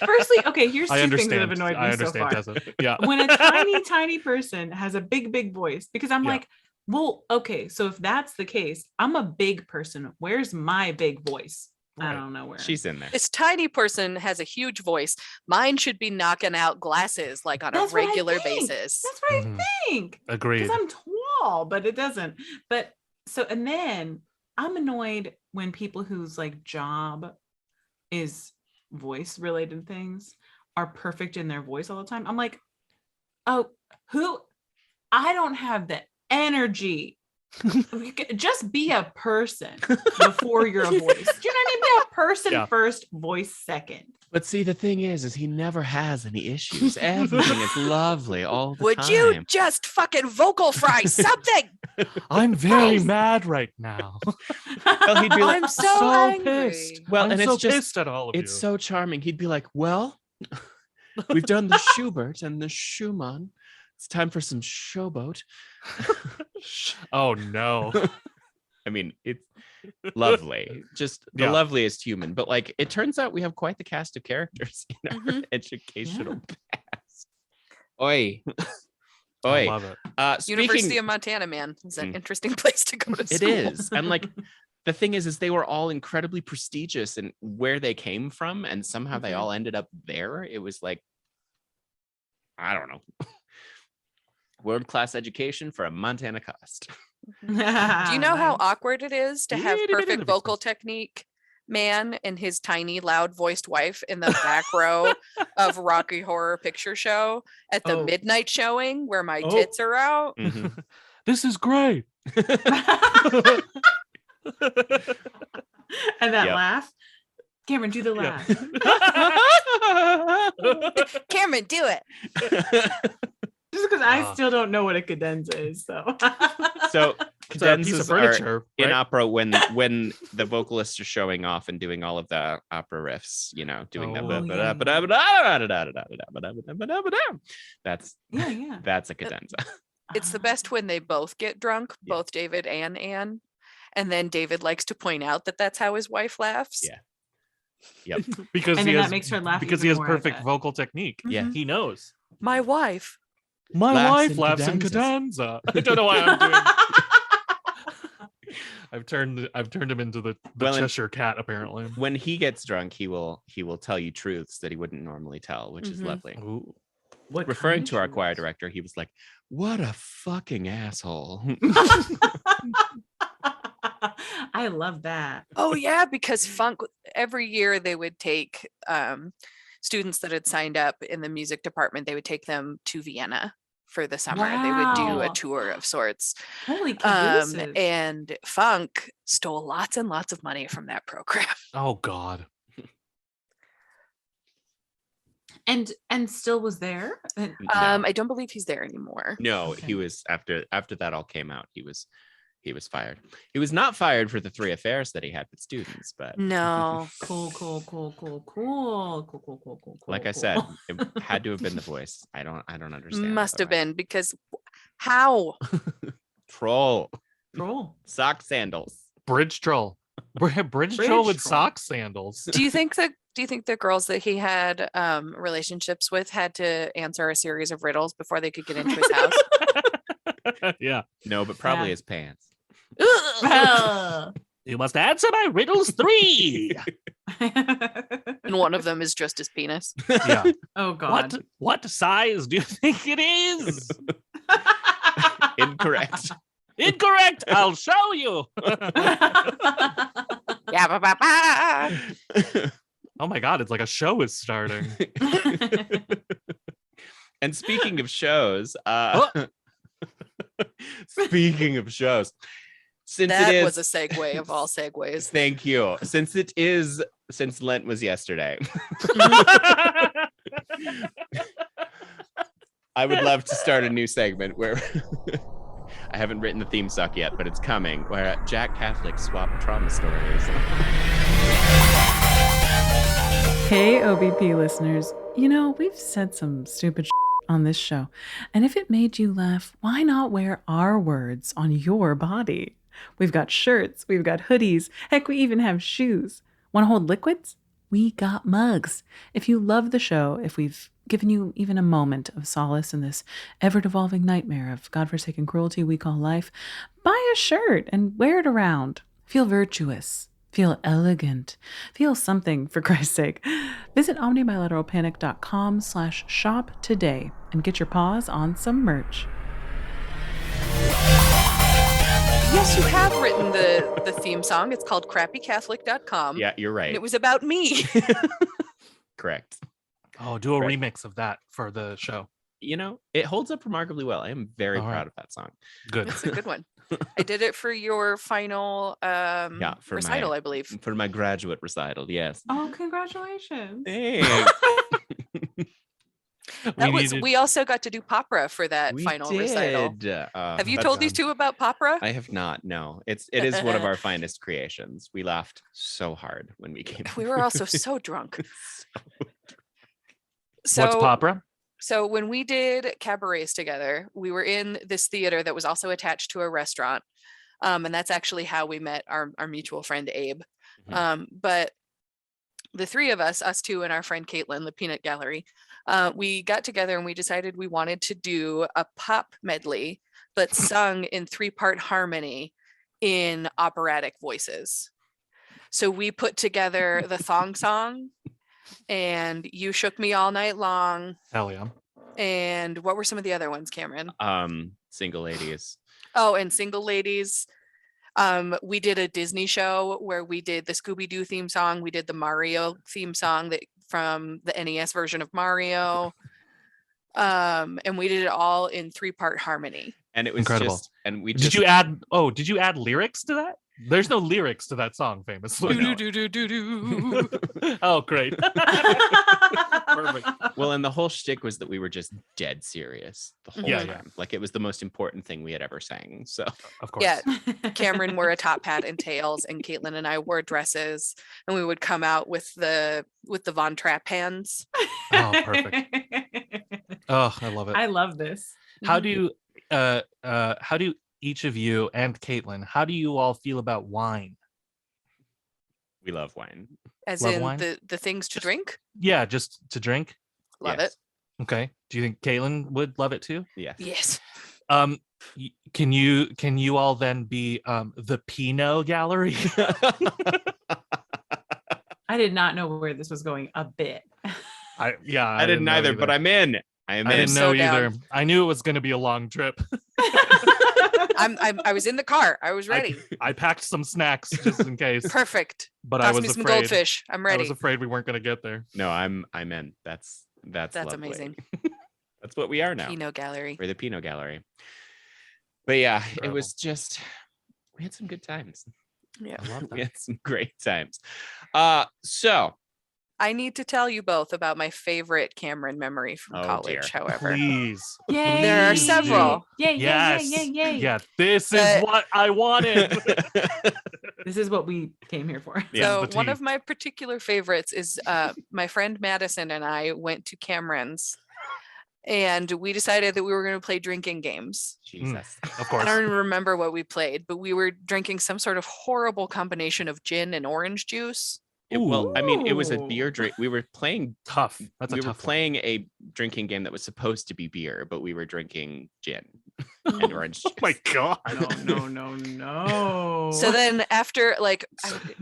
Firstly, okay, here's I two things that understand. have annoyed I me so understand, far. Tessa. Yeah. When a tiny person has a big voice, because I'm Yeah. like, well, okay, so if that's the case, I'm a big person. Where's my big voice? I Right. don't know where. She's in there. This tiny person has a huge voice. Mine should be knocking out glasses like on That's a what I regular think. basis. That's what Mhm. I think. Agreed. Because I'm tall, but it doesn't. But so, and then I'm annoyed when people whose like job is voice related things are perfect in their voice all the time. I'm like, oh, I don't have the energy. Just be a person before you're a voice. Do you know what I mean? Be a person Yeah. first, voice second. But see, the thing is he never has any issues. Everything is lovely all the Would time. you just fucking vocal fry something? I'm very mad right now. Well, he'd be like, I'm so angry. pissed. Well, I'm and so it's just- pissed at all of it's you. so charming. He'd be like, well, we've done the Schubert and the Schumann. It's time for some showboat. Oh no. I mean, it's lovely, just the Yeah. loveliest human. But like, it turns out we have quite the cast of characters in our Mhm. educational past. Oi, I oi. love it. University Speaking, of Montana, man, is an Mm. interesting place to go to it school. is, and like, the thing is they were all incredibly prestigious in where they came from, and somehow they Mhm. all ended up there. It was like, I don't know. World-class education for a Montana cost. Do you know how Nice. awkward it is to have Itty bitty perfect bitty vocal business. technique man and his tiny, loud voiced wife in the back row of Rocky Horror Picture Show at the Oh. midnight showing where my Oh. tits are out? Mhm. This is great. And that Yep. laugh. Cameron, do the laugh. Cameron, do it. Just because I Ah. still don't know what a cadenza is, so. So It's a piece of cadenzas are furniture. in right? opera when the vocalists are showing off and doing all of the opera riffs, doing Oh, yeah. that's Yeah. that's a cadenza. It's the best when they both get drunk, Yeah. both David and Anne. And then David likes to point out that that's how his wife laughs. Yeah. Yep. Because And he then that has makes her laugh because he even has more, I perfect bet. vocal technique. Yeah. Mhm. He knows. My wife. My Laughs wife in laughs in cadenzas. cadenza. I don't know why I'm doing. I've turned him into the Well, and- Cheshire cat apparently. When he gets drunk, he will tell you truths that he wouldn't normally tell, which is Mhm. lovely. Ooh. What Referring kind to of our choir truths? director, he was like, "What a fucking asshole." I love that. Oh yeah, because funk every year they would take students that had signed up in the music department, they would take them to Vienna for the summer. They would do a Wow. tour of sorts. Holy cabooses. And funk stole lots and lots of money from that program. Oh God. and still was there. And- No. I don't believe he's there anymore. No, Okay. he was after that all came out. He was fired. He was not fired for the 3 affairs that he had with students, but No. Cool. like I said, it had to have been the voice. I don't understand. Must have otherwise. been because how? Troll Cool. sock sandals. Bridge troll. Bridge troll with troll. sock sandals. Do you think the girls that he had relationships with had to answer a series of riddles before they could get into his house? Yeah. No, but probably Yeah. his pants. Oh. You must answer my riddles 3. And one of them is just his penis. Yeah. Oh God. What size do you think it is? Incorrect. Incorrect. I'll show you. Yeah, ba, ba, ba. Oh my God, it's like a show is starting. And speaking of shows, speaking of shows, since That it is, was a segue of all segues. thank you. Since Lent was yesterday, I would love to start a new segment where I haven't written the theme song yet, but it's coming, where Jack Catholic swap trauma stories. Hey, OBP listeners. We've said some stupid on this show. And if it made you laugh, why not wear our words on your body? We've got shirts, we've got hoodies, heck, we even have shoes. Want to hold liquids? We got mugs. If you love the show, if we've given you even a moment of solace in this ever-devolving nightmare of godforsaken cruelty we call life, buy a shirt and wear it around. Feel virtuous. Feel elegant. Feel something, for Christ's sake. Visit omnibilateralpanic.com/shop today and get your paws on some merch. Yes, you have written the theme song. It's called crappycatholic.com. Yeah, you're right. And it was about me. Correct. Oh, do a Right. remix of that for the show. You know, it holds up remarkably well. I am very All right. proud of that song. Good. It's a good one. I did it for your final For recital, my- I believe. For my graduate recital, yes. Oh, congratulations. Thanks. We also got to do Popra for that We final recital. did. Have you that's told these done. two about Popra? I have not. No, it is one of our finest creations. We laughed so hard when we came. We were also so drunk. What's Popra? So when we did cabarets together, we were in this theater that was also attached to a restaurant. And that's actually how we met our mutual friend Abe. But the three of us two and our friend Caitlin, the Peanut Gallery, we got together and we decided we wanted to do a pop medley, but sung in 3-part harmony in operatic voices. So we put together the thong song and You Shook Me All Night Long. Hell yeah. And what were some of the other ones, Cameron? Single ladies. Oh, and Single Ladies. We did a Disney show where we did the Scooby-Doo theme song. We did the Mario theme song that from the NES version of Mario. And we did it all in 3-part harmony. And it was Incredible. just, and we Did just, you add lyrics to that? There's no lyrics to that song, famously. Do-do-do-do-do-do. Oh, great. Perfect. well, and the whole shtick was that we were just dead serious the whole Yeah, time. yeah. Like it was the most important thing we had ever sang. So Of course. Yeah, Cameron wore a top hat and tails, and Caitlin and I wore dresses, and we would come out with the Von Trapp hands. Oh, perfect. Oh, I love it. I love this. How do each of you and Caitlin, how do you all feel about wine? we love wine. As Love in wine? the things to drink? Yeah, just to drink. Love Yes. Okay. Do you think Caitlin would love it too? Yes. it. Yes. Can you all then be the Pinot Gallery? I did not know where this was going a bit. I didn't know either, but I'm in. I am I in. didn't so know down. either. I knew it was going to be a long trip. I was in the car. I was ready. I packed some snacks just in case, Perfect. but I Toss was me some afraid. goldfish. I'm I ready. was afraid we weren't going to get there. No, I'm in. That's That's lovely. amazing. That's what we are now. Pinot Gallery. We're the Pinot Gallery. But yeah, it Incredible. was just, we had some good times. Yeah. I love We that. had some great times. So I need to tell you both about my favorite Cameron memory from Oh, college, dear. however. Please. Yay. There are Please several. Yay, Yes. yay. Yeah, this is But- what I wanted. This is what we came here for. Yeah, So the one tea. of my particular favorites is my friend Madison and I went to Cameron's and we decided that we were going to play drinking games. Jesus. Of I course. don't even remember what we played, but we were drinking some sort of horrible combination of gin and orange juice. Well, I mean, it was a Ooh. beer drink. We were playing Tough. That's we a were tough one. playing a drinking game that was supposed to be beer, but we were drinking gin and orange Oh my juice. god. No. So then after like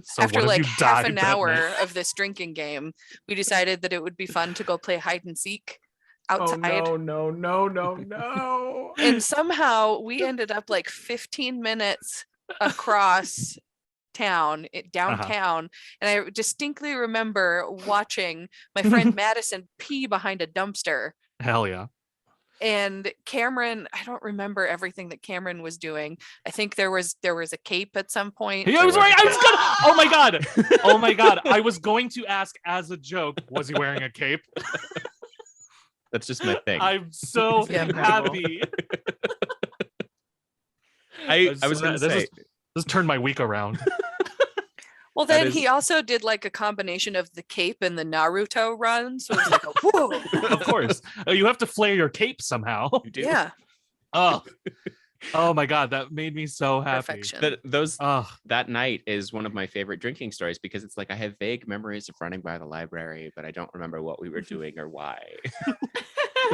So after what if like you half died an that hour night? of this drinking game, we decided that it would be fun to go play hide and seek outside. No. And somehow we ended up like 15 minutes across town downtown, and I distinctly remember watching my friend Madison pee behind a dumpster, Hell yeah. and Cameron, I don't remember everything that Cameron was doing. I think there was a cape at some point. I was wearing. I was gonna. Oh my god. Oh my god. I was going to ask as a joke. Was he wearing a cape? That's just my thing. I'm so Yeah, happy. I was so- going to this say, is- This turned my week around. Well, That then is- he also did like a combination of the cape and the Naruto run. So it was like, a, whoa. Of course. You have to flare your cape somehow. You do. Yeah, Oh. Oh my god, that made me so happy. perfection. Oh, That night is one of my favorite drinking stories because it's like I have vague memories of running by the library, but I don't remember what we were doing or why.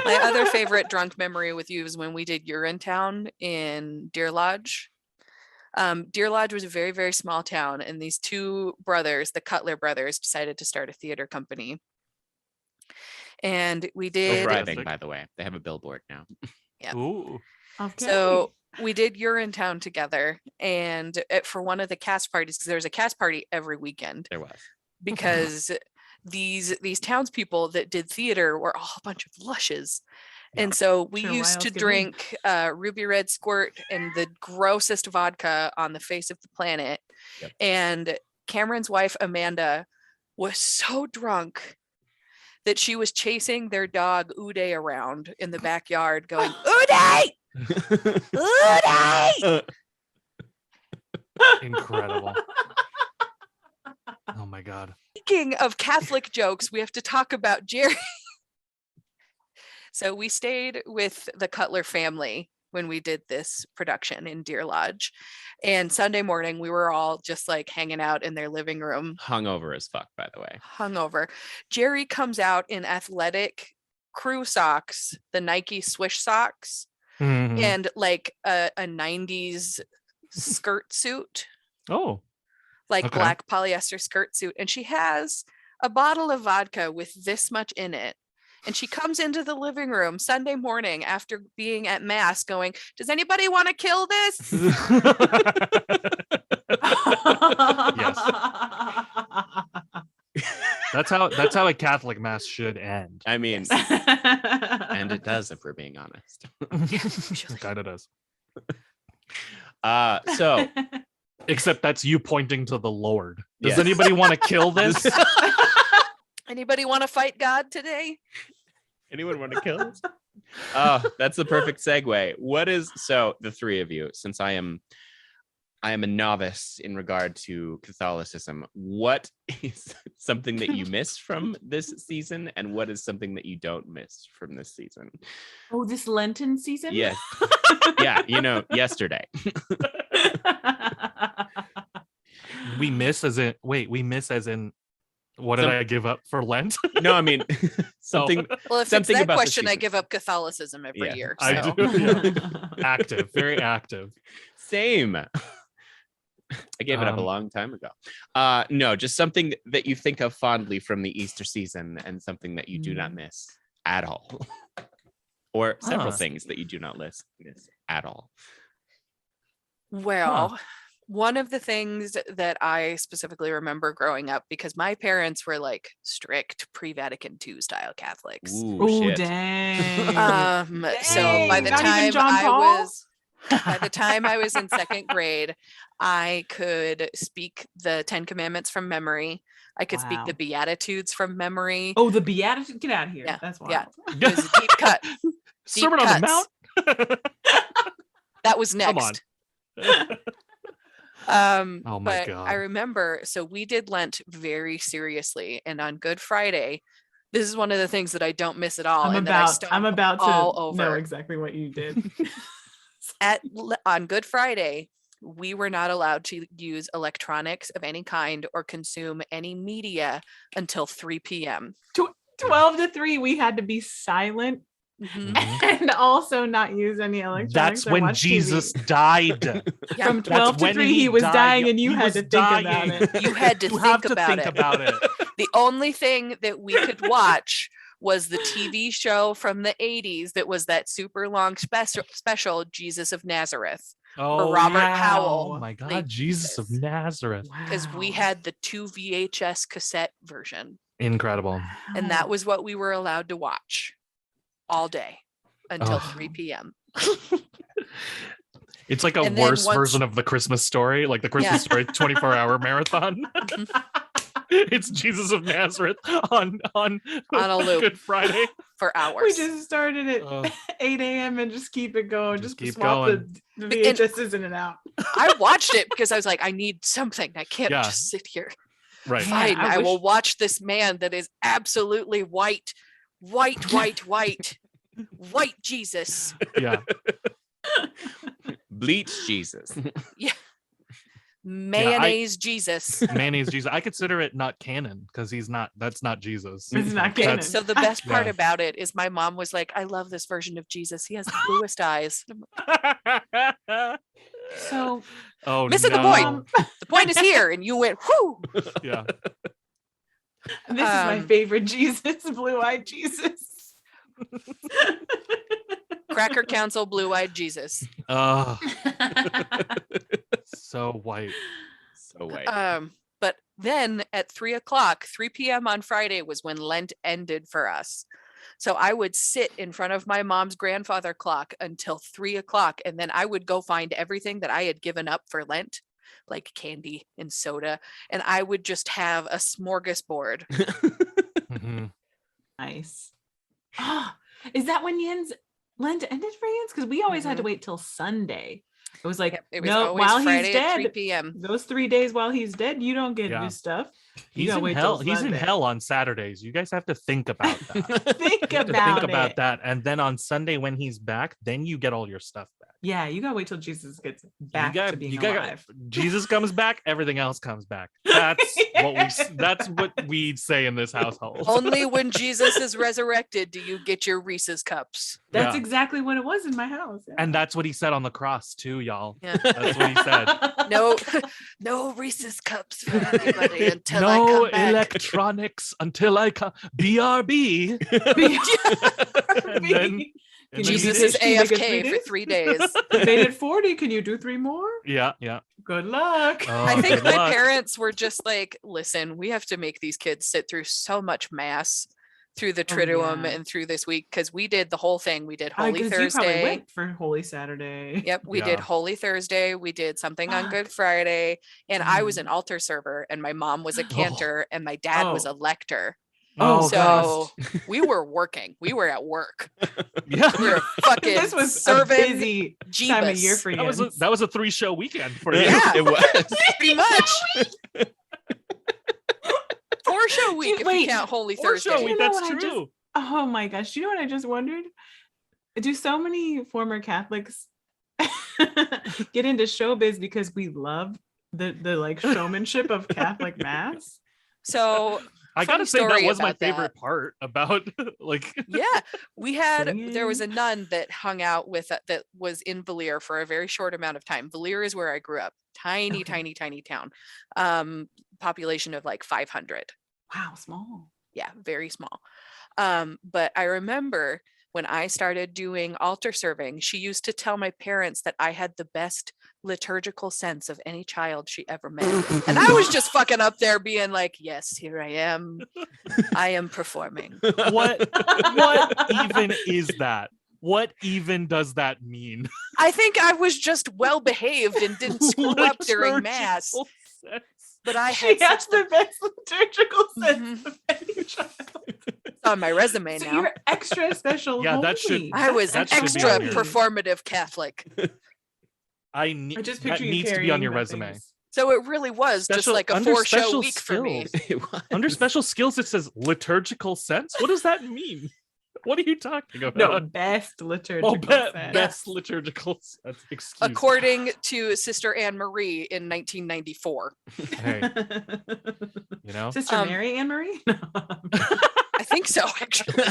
My other favorite drunk memory with you is when we did Urinetown in Deer Lodge. Deer Lodge was a very, very small town, and these two brothers, the Cutler brothers, decided to start a theater company. And we Still did, thriving, by the way. They have a billboard now. Yep. ooh. Okay. so we did Urinetown together, and for one of the cast parties, because there was a cast party every weekend, There was. because these townspeople that did theater were all a bunch of lushes. And so we Sure, why used else to get laid? drink Ruby Red Squirt and the grossest vodka on the face of the planet. Yep. And Cameron's wife, Amanda, was so drunk that she was chasing their dog, Uday, around in the backyard going, Uday! Uday! Incredible. Oh my god. Speaking of Catholic jokes, we have to talk about Jerry. So we stayed with the Cutler family when we did this production in Deer Lodge. And Sunday morning, we were all just like hanging out in their living room, Hungover as fuck, by the way. hungover. Jerry comes out in athletic crew socks, the Nike swish socks, Mhm. and like a 90s skirt suit, Oh. like Okay. black polyester skirt suit. And she has a bottle of vodka with this much in it. And she comes into the living room Sunday morning after being at mass going, does anybody want to kill this? That's how a Catholic mass should end. I mean, and it does if we're being honest. usually. Kind of does. So Except that's you pointing to the Lord. Does Yes. anybody want to kill this? Anybody want to fight God today? anyone want to kill us? Oh, that's the perfect segue. What is so the three of you, since I am a novice in regard to Catholicism, what is something that you miss from this season, and what is something that you don't miss from this season? Oh, this Lenten season? Yes. Yeah, yesterday. We miss as in what did Some- I give up for Lent? No, I mean something. Well, if Something it's that about the question, I season. give up Catholicism every Yeah, year. I So. do. Yeah. Active, very active. Same. I gave it up a long time ago. No, just something that you think of fondly from the Easter season, and something that you do not miss at all, or several Huh. things that you do not miss at all. Well, one of the things that I specifically remember growing up, because my parents were like strict pre-Vatican II style Catholics. Ooh, Oh, shit. dang. So by Dang, the not even time John I Paul? was by the time I was in second grade, I could speak the 10 Commandments from memory. I could speak the Wow. Beatitudes from memory. Oh, the Beatitude. Get out of here. Yeah, That's wild. yeah. It was a deep cut. Sermon on the cuts. Mount. That was Come on. next. Oh my but God. I remember, so we did Lent very seriously, and on Good Friday, this is one of the things that I don't miss at all. I'm and that I about stump to all know over. exactly what you did. On Good Friday, we were not allowed to use electronics of any kind or consume any media until 3 p.m. 12 to 3, we had to be silent Mhm. Mhm. and also not use any electronics. That's or when watch TV. Jesus died. Yeah, From 12 to when 3, he was died. dying, and you He had was to think about dying. it. You had to You think have to about think it. about it. The only thing that we could watch was the TV show from the 80s that was that super long special Jesus of Nazareth, Oh, Robert yeah. Howell Oh my God, played Jesus of Jesus. Nazareth. because we Wow. had the 2 VHS cassette version, Incredible. and that was what we were allowed to watch all day until Oh. 3 p.m. It's like a And then worse once- version of the Christmas story, like the Christmas Yeah. story 24-hour marathon. It's Jesus of Nazareth on a loop. Good Friday. for We hours. just started at Oh. 8 a.m. and just keep it going. Just Just keep swap going. the VHSs in and out. I watched it because I was like, I need something. I can't Yeah. just sit here. Right. Man, Fine, I I will wish- watch this man that is absolutely white, white Jesus. Yeah. Bleach Jesus. Mayonnaise Jesus. Mayonnaise Jesus. I consider it not canon because that's not Jesus. It's not Okay, canon. so the best part Yeah. about it is my mom was like, I love this version of Jesus. He has the bluest eyes. So Oh Missing the no. point. The point is here. And you went, whoo. Yeah. this is my favorite Jesus, blue-eyed Jesus. Cracker Council, blue-eyed Jesus. Oh, so white. So wait. But then at 3 p.m. on Friday was when Lent ended for us. So I would sit in front of my mom's grandfather clock until 3 o'clock. And then I would go find everything that I had given up for Lent, like candy and soda. And I would just have a smorgasbord. Mhm. Nice. Ah, is that when Lent ended for Jens? Because we always had to Mhm. wait till Sunday. It was like, Yep, it was no, always while Friday he's at 3 dead, p.m. those 3 days while he's dead, you don't get Yeah. new stuff. You He's gotta in wait hell. till He's in Sunday. hell on Saturdays. You guys have to think about that. Think You have to about think about it. that. And then on Sunday when he's back, then you get all your stuff back. Yeah, you gotta wait till Jesus gets back to being you got alive. Jesus comes back, everything else comes back. That's what we say in this household. Only when Jesus is resurrected do you get your Reese's cups. That's Yeah. exactly what it was in my house. Yeah. And that's what he said on the cross too, y'all. Yeah. That's what he said. No, no Reese's cups for anybody until I No come back. electronics until I come. BRB. And then Can then you he Jesus do is did. Can you make it AFK 3 for days? 3 days. You made it 40. Can you do 3 more? Yeah. Good luck. Oh, I think good my luck. parents were just like, listen, we have to make these kids sit through so much mass through the Triduum yeah. and through this week because we did the whole thing. We did Holy 'Cause you probably Thursday. went for Holy Saturday. Yep, we did Yeah. Holy Thursday. We did something on Good Friday, and I was an Mm. altar server, and my mom was a cantor, and my dad was Oh. a lector. Oh, So we were working. We were at work. Yeah. We were fucking This was a serving busy time of year Jeebus. for you. That was a 3-show weekend for you. Yeah. It was. Pretty much. 4-show week if you Wait, count Holy 4-show Thursday. week, You know that's what I just- true. Oh my gosh. You know what I just wondered? Do so many former Catholics get into showbiz because we love the like showmanship of Catholic mass? So I funny gotta say that story was my about favorite that. part about like yeah, we had there was a Singing. nun that hung out with that was in Valier for a very short amount of time. Valier is where I grew up. Tiny, Okay. tiny town. Population of like 500. Wow, small. Yeah, very small. But I remember when I started doing altar serving, she used to tell my parents that I had the best liturgical sense of any child she ever met. And I was just fucking up there being like, yes, here I am. I am performing. what even is that? What even does that mean? I think I was just well behaved and didn't screw up during mass. Liturgical sense. But I She had has such the best liturgical sense Mhm. of any child. it's on my resume So now. you're extra special. Yeah, that should- holy. I was that should be extra on your- performative Catholic. I need I just that picture you needs to be on carrying your the resume. things. So it really was just Special- like a under 4-show special week for me. skills. It was. Under special skills, it says liturgical sense. What does that mean? What are you talking about? No, best liturgical sense. best liturgical sense. Excuse me. According to Sister Anne Marie in 1994. Hey, you know, Sister Mary Anne Marie? I think so, actually.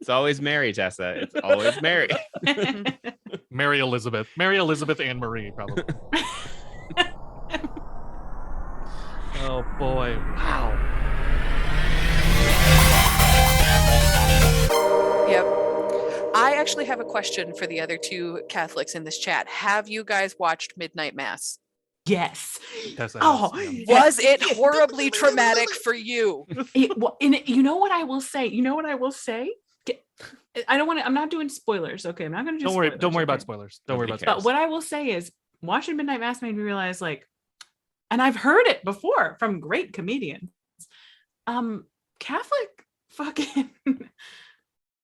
It's always Mary, Tessa. It's always Mary. Mary Elizabeth Anne Marie, probably. Oh boy! Wow. Yep. I actually have a question for the other two Catholics in this chat. Have you guys watched Midnight Mass? Yes. Tessa Oh, has, yeah. Was it horribly traumatic for you? You know what I will say? I don't want to, I'm not doing spoilers. Okay. I'm not going to do Don't worry. spoilers, Don't worry about okay? spoilers. Don't worry Nobody about cares. But what I will say is watching Midnight Mass made me realize like and I've heard it before from great comedians. Catholic fucking,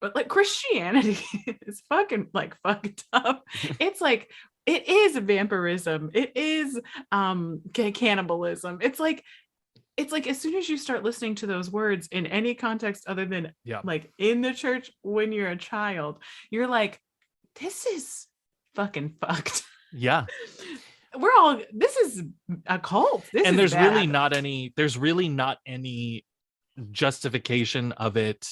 but like Christianity is fucking like fucked up. It's like, it is vampirism. It is cannibalism. It's like as soon as you start listening to those words in any context other than like in the church when you're a child, you're like, this is fucking fucked. Yeah. This is a cult. And there's really not any justification of it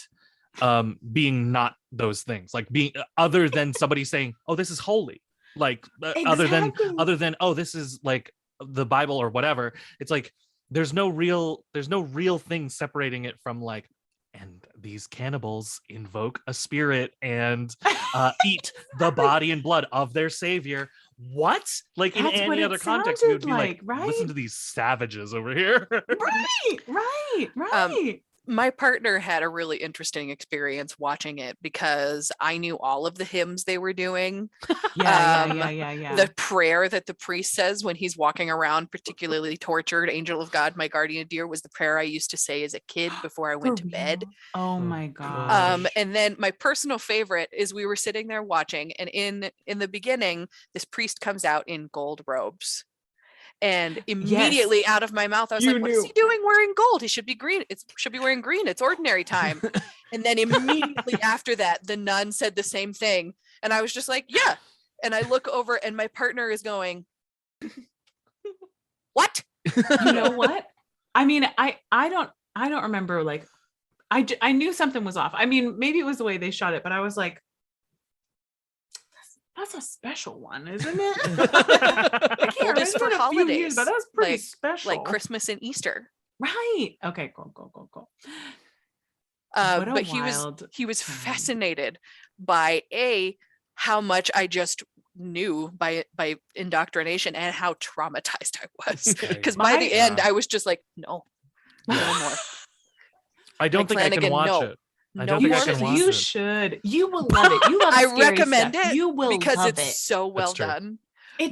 being not those things, like being other than somebody saying, oh, this is holy, like other than oh, this is like the Bible or whatever. It's like there's no real thing separating it from like, and these cannibals invoke a spirit and eat the body and blood of their savior. What? Like in any other context, we would be like, right? Listen to these savages over here. Right. My partner had a really interesting experience watching it because I knew all of the hymns they were doing. Yeah. The prayer that the priest says when he's walking around, particularly tortured, angel of God, my guardian dear, was the prayer I used to say as a kid before I went to bed. Oh my God. And then my personal favorite is we were sitting there watching, and in the beginning, this priest comes out in gold robes. And immediately out of my mouth, I was like, what is he doing wearing gold? He should be green. It should be wearing green. It's ordinary time. And then immediately after that, the nun said the same thing. And I was just like, yeah. And I look over and my partner is going, what? You know what? I mean, I don't remember, like, I knew something was off. I mean, maybe it was the way they shot it, but I was like, that's a special one, isn't it? I can't remember. Just for holidays, but that was pretty like, special. like Christmas and Easter. Right. Okay, cool. But he was fascinated by how much I just knew by indoctrination and how traumatized I was. Because by the end, I was just like, no more. I don't think I can watch it. I don't think I can watch it. You should. You will love it. You love I recommend stuff. it. You will because love it's so well done.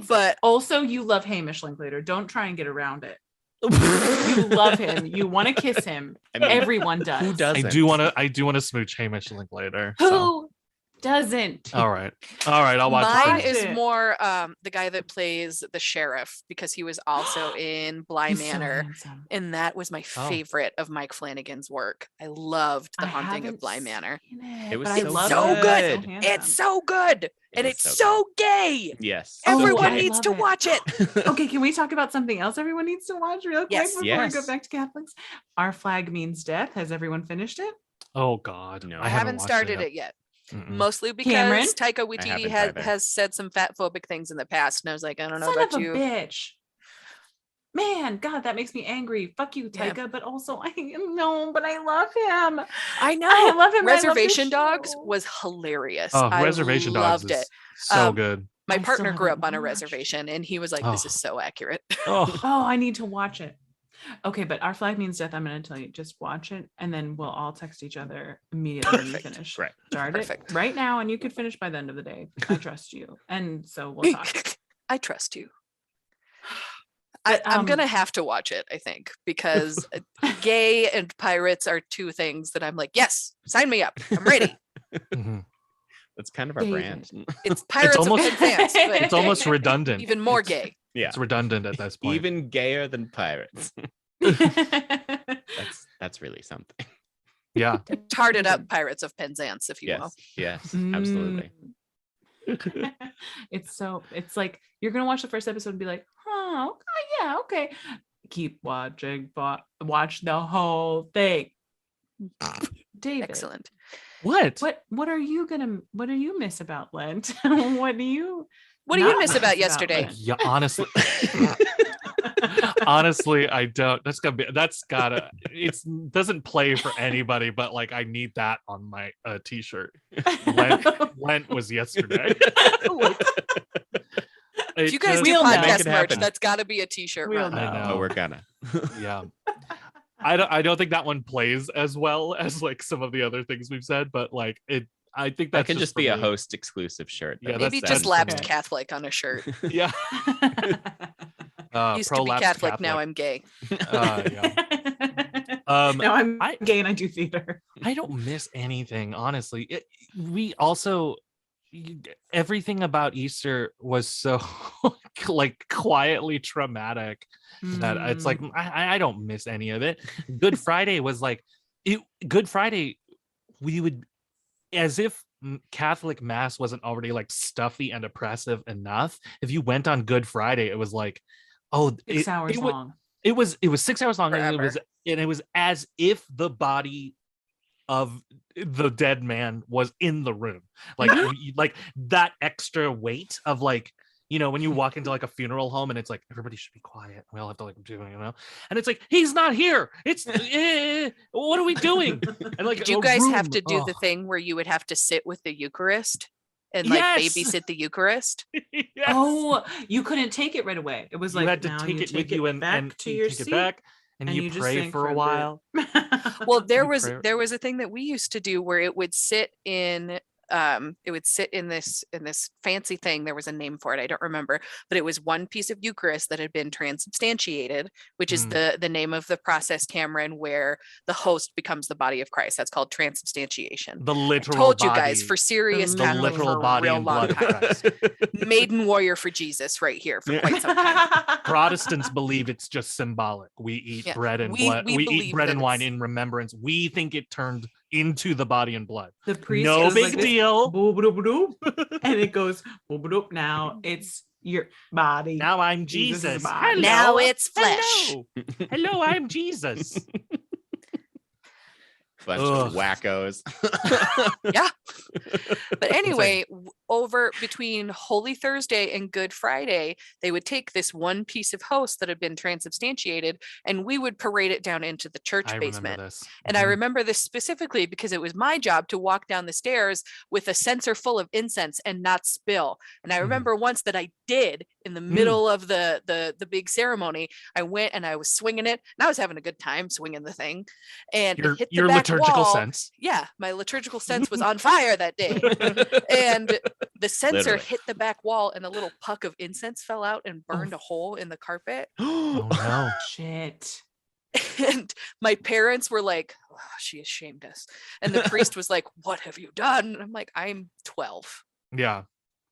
But also you love Hamish Linklater. Don't try and get around it. You love him. You want to kiss him. I mean, everyone does. Who doesn't? I do want to smooch Hamish Linklater. Who doesn't? All right. I'll watch Mine it. is more the guy that plays the sheriff, because he was also in Bly Manor, and that was my favorite of Mike Flanagan's work. I loved The Haunting of Bly Manor. It was so good. It's so good. And it's so gay. Yes. Everyone needs to watch it. Okay, can we talk about something else everyone needs to watch real quick before we go back to Catholics? Our Flag Means Death. Has everyone finished it? Oh God. No. I haven't started it yet. Mostly because Cameron? Taika Waititi has said some fatphobic things in the past, and I was like, I don't know Son about of a you. Bitch. Man, God, that makes me angry. Fuck you, Taika. But also, but I love him. I know. I love him. Reservation Dogs was hilarious. Oh, I Reservation Dogs loved it. So good. My I partner still grew up haven't on a watched. reservation, and he was like, "This is so accurate." Oh, I need to watch it. Okay, but Our Flag Means Death, I'm going to tell you, just watch it, and then we'll all text each other immediately when you finish. Right. Start Perfect. it right now, and you could finish by the end of the day. I trust you. And so we'll talk. I trust you. But, I'm gonna have to watch it, I think, because gay and pirates are two things that I'm like, yes, sign me up. I'm ready. That's kind of our brand. It's Pirates of Penzance, but it's almost redundant. even more gay. Yeah. It's redundant at this point. Even gayer than pirates. That's really something. Yeah. Tarted up Pirates of Penzance, if you will. Yes, absolutely. It's like you're gonna watch the first episode and be like, oh, yeah, okay. Keep watching, watch the whole thing. David, Excellent. What are you miss about Lent? What do you miss about yesterday? Yeah, honestly. Honestly, I don't. It doesn't play for anybody, but like I need that on my t-shirt. Lent was yesterday. If you guys do podcast merch, that's got to be a t-shirt run. I know. Oh, we're gonna. Yeah. I don't think that one plays as well as like some of the other things we've said, but like I think that can just be a host exclusive shirt. Yeah, maybe just lapsed Catholic on a shirt. Yeah. Used to be prolapsed Catholic, now I'm gay. Yeah. Now I'm I- gay and I do theater. I don't miss anything, honestly. We also everything about Easter was so like quietly traumatic that it's like I don't miss any of it. Good Friday was like Good Friday, we would, as if Catholic mass wasn't already like stuffy and oppressive enough. If you went on Good Friday, it was like, oh, 6 hours long. It was 6 hours long, and Forever. it was as if the body of the dead man was in the room, like like that extra weight of like, you know, when you walk into like a funeral home and it's like everybody should be quiet, we all have to like do, you know, and it's like he's not here, it's what are we doing? And like Did you guys have to do the thing where you would have to sit with the Eucharist and like Yes! babysit the Eucharist? Yes. Oh, you couldn't take it right away. It was You like, had to now take you it with take you it and back to your take seat. it back and you just pray think for a bit. while. Well, there You was pray- a thing that we used to do where it would sit in this fancy thing. There was a name for it, I don't remember, but it was one piece of Eucharist that had been transubstantiated, which is the name of the process, Cameron, where the host becomes the body of Christ. That's called transubstantiation. The literal Told you body, guys, for serious The Catholic literal for a body real and long blood of time. Christ. Maiden warrior for Jesus right here for quite some time. Protestants believe it's just symbolic. We eat Yeah, bread and we- blood. we We eat believe bread that and wine it's- in remembrance. We think it turned into the body and blood. The priest No goes big like this, deal. boop, boop, boop, boop, and it goes boop, boop, boop. Now it's your body. Now I'm Jesus' Jesus. body. Hello. Now it's flesh. Hello. Hello, I'm Jesus. Bunch Ugh. of wackos. Yeah. But anyway, over between Holy Thursday and Good Friday, they would take this one piece of host that had been transubstantiated and we would parade it down into the church I basement. remember this. And I Mhm. remember this specifically because it was my job to walk down the stairs with a censer full of incense and not spill. And I Mhm. remember once that I did in the middle of the big ceremony. I went and I was swinging it, and I was having a good time swinging the thing. And it hit the Your back liturgical wall. sense. Yeah, my liturgical sense was on fire that day. And the censer Literally. hit the back wall, and a little puck of incense fell out and burned a hole in the carpet. Oh no. Shit. And my parents were like, oh, she has shamed us. And the priest was like, what have you done? And I'm like, I'm 12. Yeah.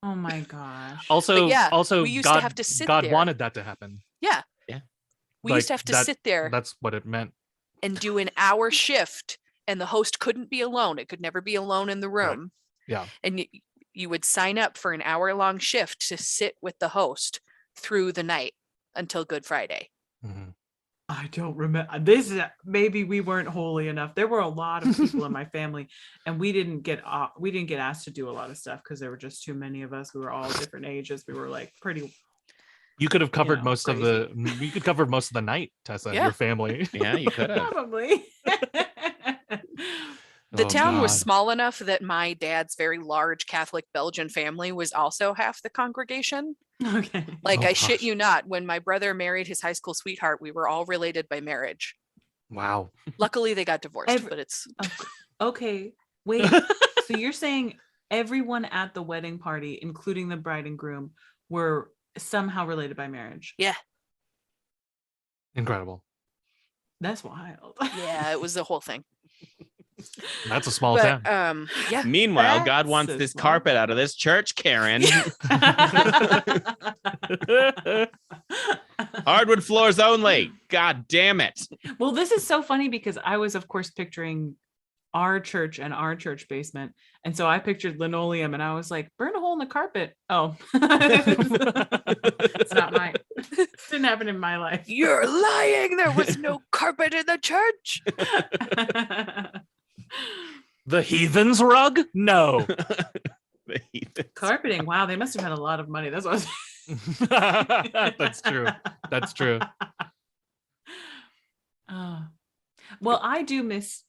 Oh my gosh. Also, yeah, also, we used to God, have to sit God there. wanted that to happen. Yeah. Yeah. We used to Like, have to sit there That's what it meant. and do an hour shift, and the host couldn't be alone. It could never be alone in the Right. room. Yeah. And you would sign up for an hour-long shift to sit with the host through the night until Good Friday. Mhm. I don't remember. This is maybe we weren't holy enough. There were a lot of people in my family, and we didn't get asked to do a lot of stuff because there were just too many of us. We were all different ages. We were like pretty. You could have covered know, most of the. We could cover most of the night, Tessa. And Yeah. your family. Yeah, you could have. Probably. The Oh, town was God. small enough that my dad's very large Catholic Belgian family was also half the congregation. Okay. Like, Oh, I shit gosh. you not, when my brother married his high school sweetheart, we were all related by marriage. Wow. Luckily, they got divorced, Every- but it's Okay. Wait. So you're saying everyone at the wedding party, including the bride and groom, were somehow related by marriage? yeah, Incredible. That's wild. yeah, it was the whole thing. That's a small town. But yeah, Meanwhile, God That's wants a this small- carpet out of this church, Karen. Hardwood floors only. God damn it. Well, this is so funny because I was, of course, picturing our church and our church basement. And so I pictured linoleum and I was like, burn a hole in the carpet. Oh, it's not mine. Didn't happen in my life. you're lying. There was no carpet in the church. The heathen's rug? No. The heathens. Carpeting. Wow, they must have had a lot of money. That's what That's true. That's true. Well, I do miss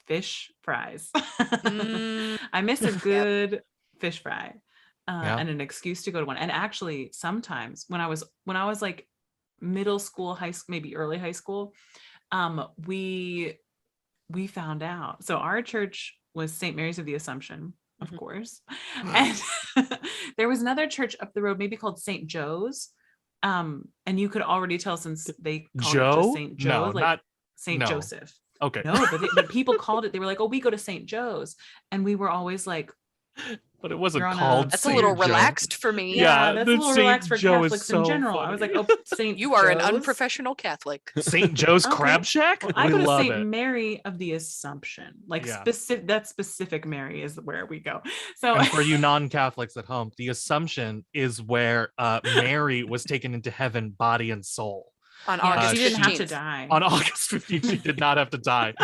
fish fries. Mm. I miss a good fish fry Yeah. and an excuse to go to one. And actually, sometimes when I was like middle school, high school, maybe early high school, we found out. So our church was St. Mary's of the Assumption, of Mhm. course, and there was another church up the road, maybe called St. Joe's. And you could already tell since they called it Joe? just St. Joe, No, like not St. no. Joseph. okay. No, but people called it. They were like, "Oh, we go to St. Joe's," and we were always like, But it wasn't You're on called. That's Saint a little Joe. relaxed for me. Yeah, that's the a little St. relaxed for Joe is Catholics in so general." I was like, funny. "Oh, St. You are an Joe's?" unprofessional Catholic. St. Joe's Okay. Crab Shack. Well, I We go to love St. it. Mary of the Assumption. Like Yeah. that specific Mary is where we go. So And for you non-Catholics at home, the Assumption is where Mary was taken into heaven, body and soul. On yeah, August she didn't have to 15th. die. On August 15th, she did not have to die.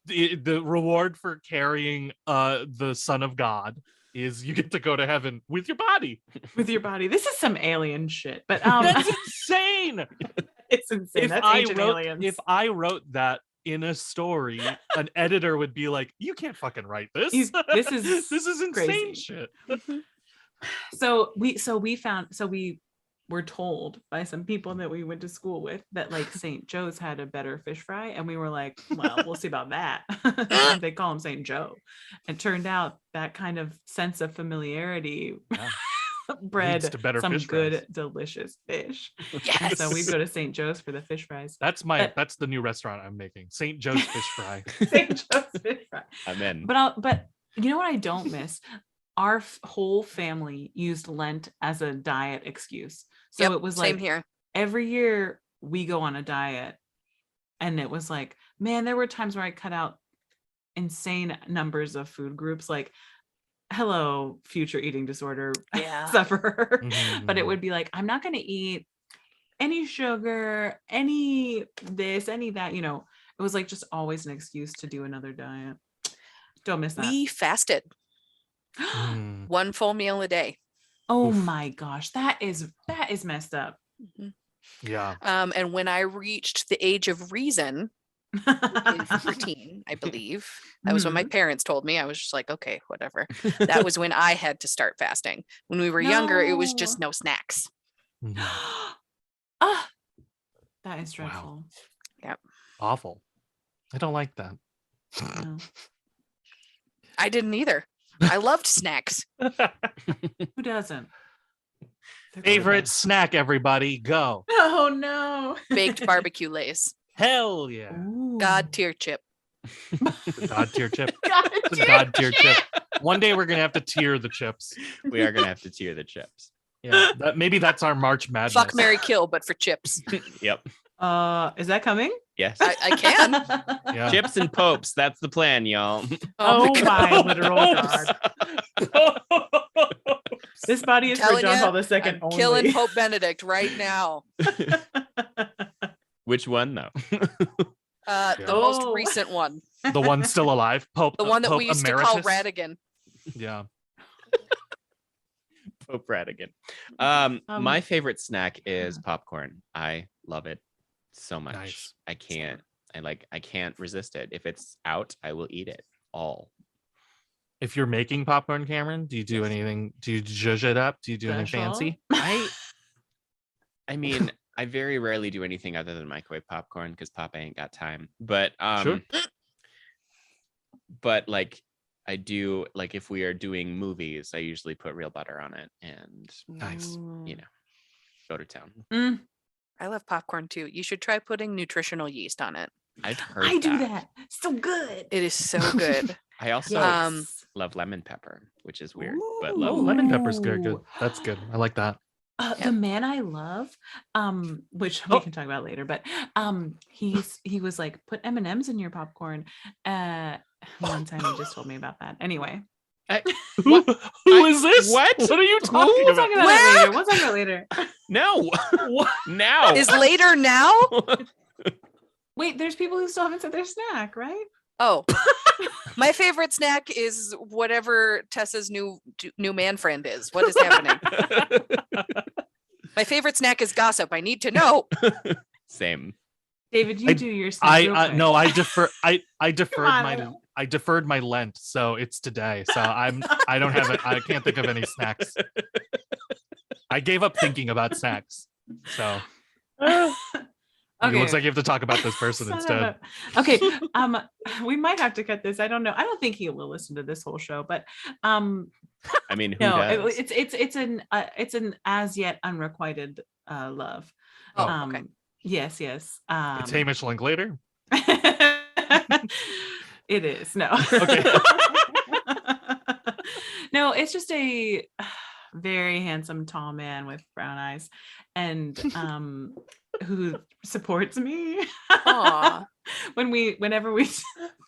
The reward for carrying the Son of God is you get to go to heaven with your body. With your body. This is some alien shit, but That's insane. it's insane. That's ancient aliens. If I wrote that in a story, an editor would be like, "You can't fucking write this. This is this is insane crazy. shit." So we were told by some people that we went to school with that like St. Joe's had a better fish fry, and we were like, well, we'll see about that. They call him St. Joe. It turned out that kind of sense of familiarity Yeah. bred Leads to better some fish good fries. delicious fish. Yes. So we go to St. Joe's for the fish fries. That's But- that's the new restaurant I'm making. St. Joe's Fish Fry. St. Joe's fish fry. I'm in. But you know what I don't miss? Our whole family used Lent as a diet excuse. So Yep, it was same like here. every year we go on a diet, and it was like, man, there were times where I cut out insane numbers of food groups. Like, hello, future eating disorder Yeah. sufferer. Mhm, But it mhm. would be like, I'm not going to eat any sugar, any this, any that. You know, it was like just always an excuse to do another diet. Don't miss that. We fasted Mm. one full meal a day. Oh Oof. my gosh, that is messed up. Yeah. And when I reached the age of reason, in 14, I believe, that was when my parents told me. I was just like, okay, whatever. That was when I had to start fasting. When we were younger, it was just no snacks. Mhm. Ah, that is Wow. dreadful. Awful. I don't like that. No. I didn't either. I loved snacks. Who doesn't? They're Favorite good. snack, everybody, go. Oh no. Baked barbecue lays. Hell yeah. Ooh. God tier chip. The God tier chip. God The tier God tier chip. chip. One day we're gonna have to tier the chips. We are gonna have to tier the chips. Yeah. Maybe that's our March Madness. Fuck, Mary kill, but for chips. Yep. Is that coming? Yes. I can. Yeah. Chips and popes. That's the plan, y'all. Oh God. my literal god. This body is for Telling John ya, Paul II I'm only. killing Pope Benedict right now. Which one though? The Oh. most recent one. The one still alive. Pope. The one that Pope we used to call Emeritus. Radigan. Yeah. Pope Radigan. My favorite snack is popcorn. I love it so much. Nice. I can't resist it. If it's out, I will eat it all. If you're making popcorn, Cameron, do you do Yes. anything? Do you zhuzh it up? Do you do anything Special? fancy? I mean, I very rarely do anything other than microwave popcorn because Papa ain't got time. But Sure. but like I do, like if we are doing movies, I usually put real butter on it and Nice. you know, go to town. Mm, I love popcorn too. You should try putting nutritional yeast on it. I've heard I do that. So good. It is so good. I also Yes. love lemon pepper, which is weird, but Oh, love lemon pepper's good. Good. Ooh. That's good. I like that. Yeah. The man I love, which we Oh. can talk about later, but he was like, put M&Ms in your popcorn. One time he just told me about that. Anyway, Who is this? what? What are you we'll talking talk about? about it later. We'll talk about it later. no. What? Now. Is later now? Wait, there's people who still haven't said their snack, right? Oh, my favorite snack is whatever Tessa's new man friend is. What is happening? My favorite snack is gossip. I need to know. Same. David, you I- do your snack. real quick. No, I defer. I deferred on, my Will. I deferred my Lent, so it's today. So I don't have it. I can't think of any snacks. I gave up thinking about snacks. So it looks like you have to talk about this person Son of instead. a- Okay, we might have to cut this. I don't know. I don't think he will listen to this whole show, but I mean, who no, does? it's an as yet unrequited love. Oh, okay. Yes. It's Hamish Linklater. It is. No. Okay. No, it's just a very handsome tall man with brown eyes and who supports me. Aw. Whenever we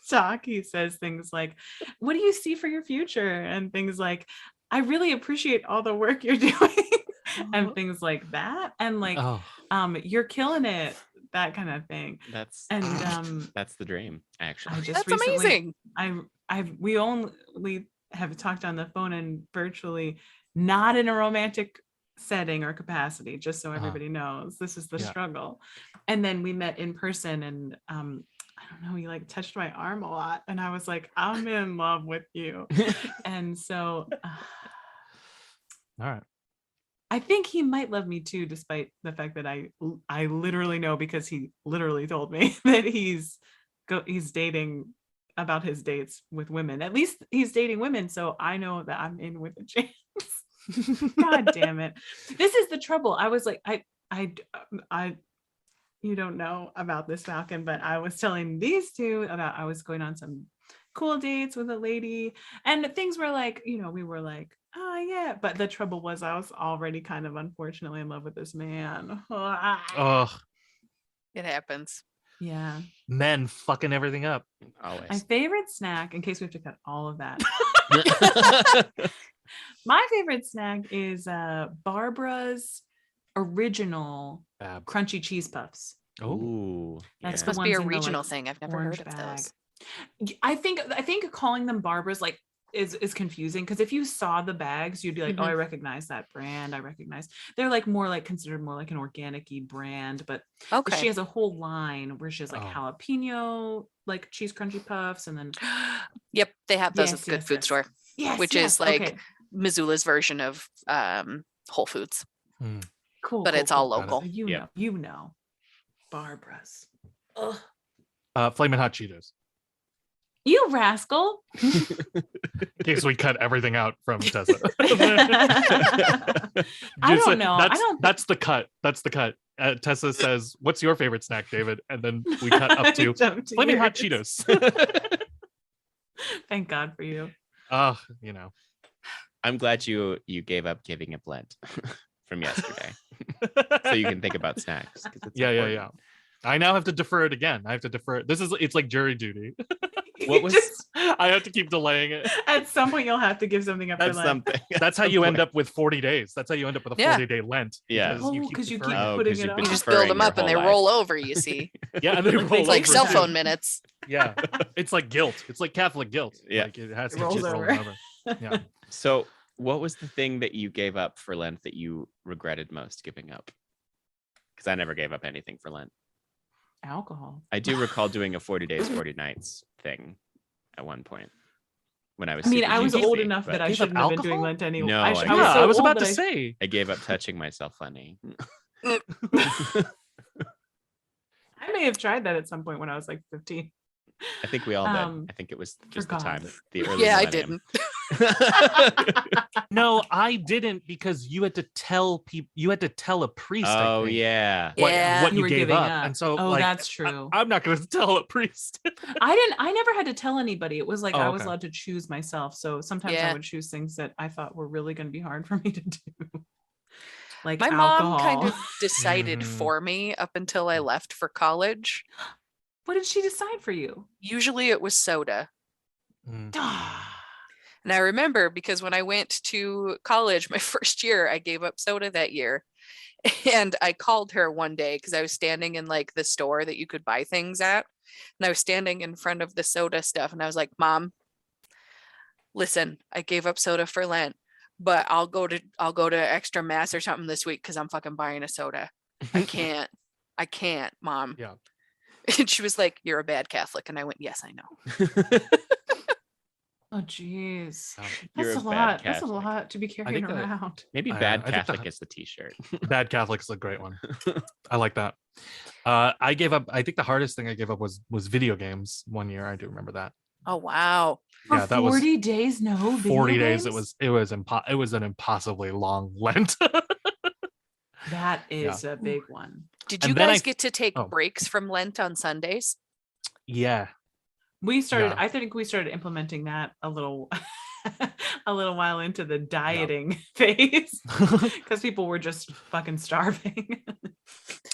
talk, he says things like, what do you see for your future? And things like, I really appreciate all the work you're doing. And things like that. And like, Oh, you're killing it, that kind of thing. That's the dream, actually. I just That's recently, amazing. we only have talked on the phone and virtually not in a romantic setting or capacity, just so everybody knows this is the struggle. And then we met in person and I don't know, he like touched my arm a lot and I was like, I'm in love with you. And so all right. I think he might love me too, despite the fact that I literally know, because he literally told me that he's dating about his dates with women. At least he's dating women, so I know that I'm in with a chance. God damn it. This is the trouble. I was like, I you don't know about this, Falcon, but I was telling these two about I was going on some cool dates with a lady and things were like, you know, we were like, oh yeah, but the trouble was I was already kind of unfortunately in love with this man. Oh, It happens. Yeah. men fucking everything up. My Always. favorite snack, in case we have to cut all of that, my favorite snack is Barbara's original Fab. crunchy cheese puffs. Oh, Ooh, That's yeah. the Must be a ones in the, regional like, thing. I've never orange heard of bag. those. I think calling them Barbara's like is confusing, because if you saw the bags, you'd be like, oh, I recognize that brand. I recognize they're like more like considered more like an organic-y brand, but Okay. she has a whole line where she has like Oh. jalapeno like cheese crunchy puffs, and then Yep, they have those Yes, at the good yes, food yes. store, yes, which yes, is like okay. Missoula's version of Whole Foods, Cool, but cool, it's all cool. Got it. local. So you know, Barbara's. Ugh. Flamin' Hot Cheetos. You rascal. In case we cut everything out from Tessa. I Just don't know. That's the cut. That's the cut. Tessa says, "What's your favorite snack, David?" And then we cut up to Jump to Flamin' Hot yours. Cheetos. Thank God for you. Oh, you know. I'm glad you gave up giving up Lent from yesterday, so you can think about snacks. 'Cause it's Yeah. important. I now have to defer it again. I have to defer it. It's like jury duty. What was I have to keep delaying it. At some point you'll have to give something up for that's Lent. something? That's how you end up with 40 days. That's how you end up with a Yeah. 40-day Lent. Yeah. Because you keep deferring it. putting 'cause it you've off. been You just deferring build them your up and they whole roll over, you see. Yeah, and they Like roll It's like over, cell too. phone minutes. Yeah, it's like guilt. It's like Catholic guilt. Yeah. Like it has It to rolls keep rolling over. over. Yeah. So, what was the thing that you gave up for Lent that you regretted most giving up? Because I never gave up anything for Lent. Alcohol. I do recall doing a 40 days, 40 nights thing at one point when I was. I mean, super I was juicy, old enough but that I Gave up shouldn't have been doing alcohol? Lent anyway. No, I I was didn't. Yeah, so I was old about that to say. I gave up touching myself funny. I may have tried that at some point when I was like 15. I think we all did. I think it was just the forgot. time, the early Yeah, I millennium. No, I didn't, because you had to tell people. You had to tell a priest. I Oh think, yeah. Yeah. what You you were gave giving up. up. And so, Oh, like, that's true. I'm not going to tell a priest. I never had to tell anybody. It was like Oh, I was okay. allowed to choose myself. So sometimes Yeah. I would choose things that I thought were really going to be hard for me to do. Like My alcohol. mom kind of decided Mhm. for me up until I left for college. What did she decide for you? Usually it was soda. Mm. And I remember because when I went to college my first year, I gave up soda that year. And I called her one day because I was standing in like the store that you could buy things at. And I was standing in front of the soda stuff. And I was like, Mom, listen, I gave up soda for Lent, but I'll go to extra mass or something this week because I'm fucking buying a soda. I can't, Mom. Yeah. And she was like, you're a bad Catholic. And I went, yes, I know. Oh, jeez. You're That's a a bad lot. That's a Catholic. lot to be carrying think that- around. Maybe I bad think Catholic that- is the T-shirt. Bad Catholic's a great one. I like that. I gave up. I think the hardest thing I gave up was video games one year. I do remember that. Oh, wow. For Yeah, that was 40 days, no video 40 days. games? It was an impossibly long Lent. That is a big one. Did And you then guys get to take oh. breaks from Lent on Sundays? Yeah. We started, Yeah. I think we started implementing that a little a little while into the dieting phase because people were just fucking starving.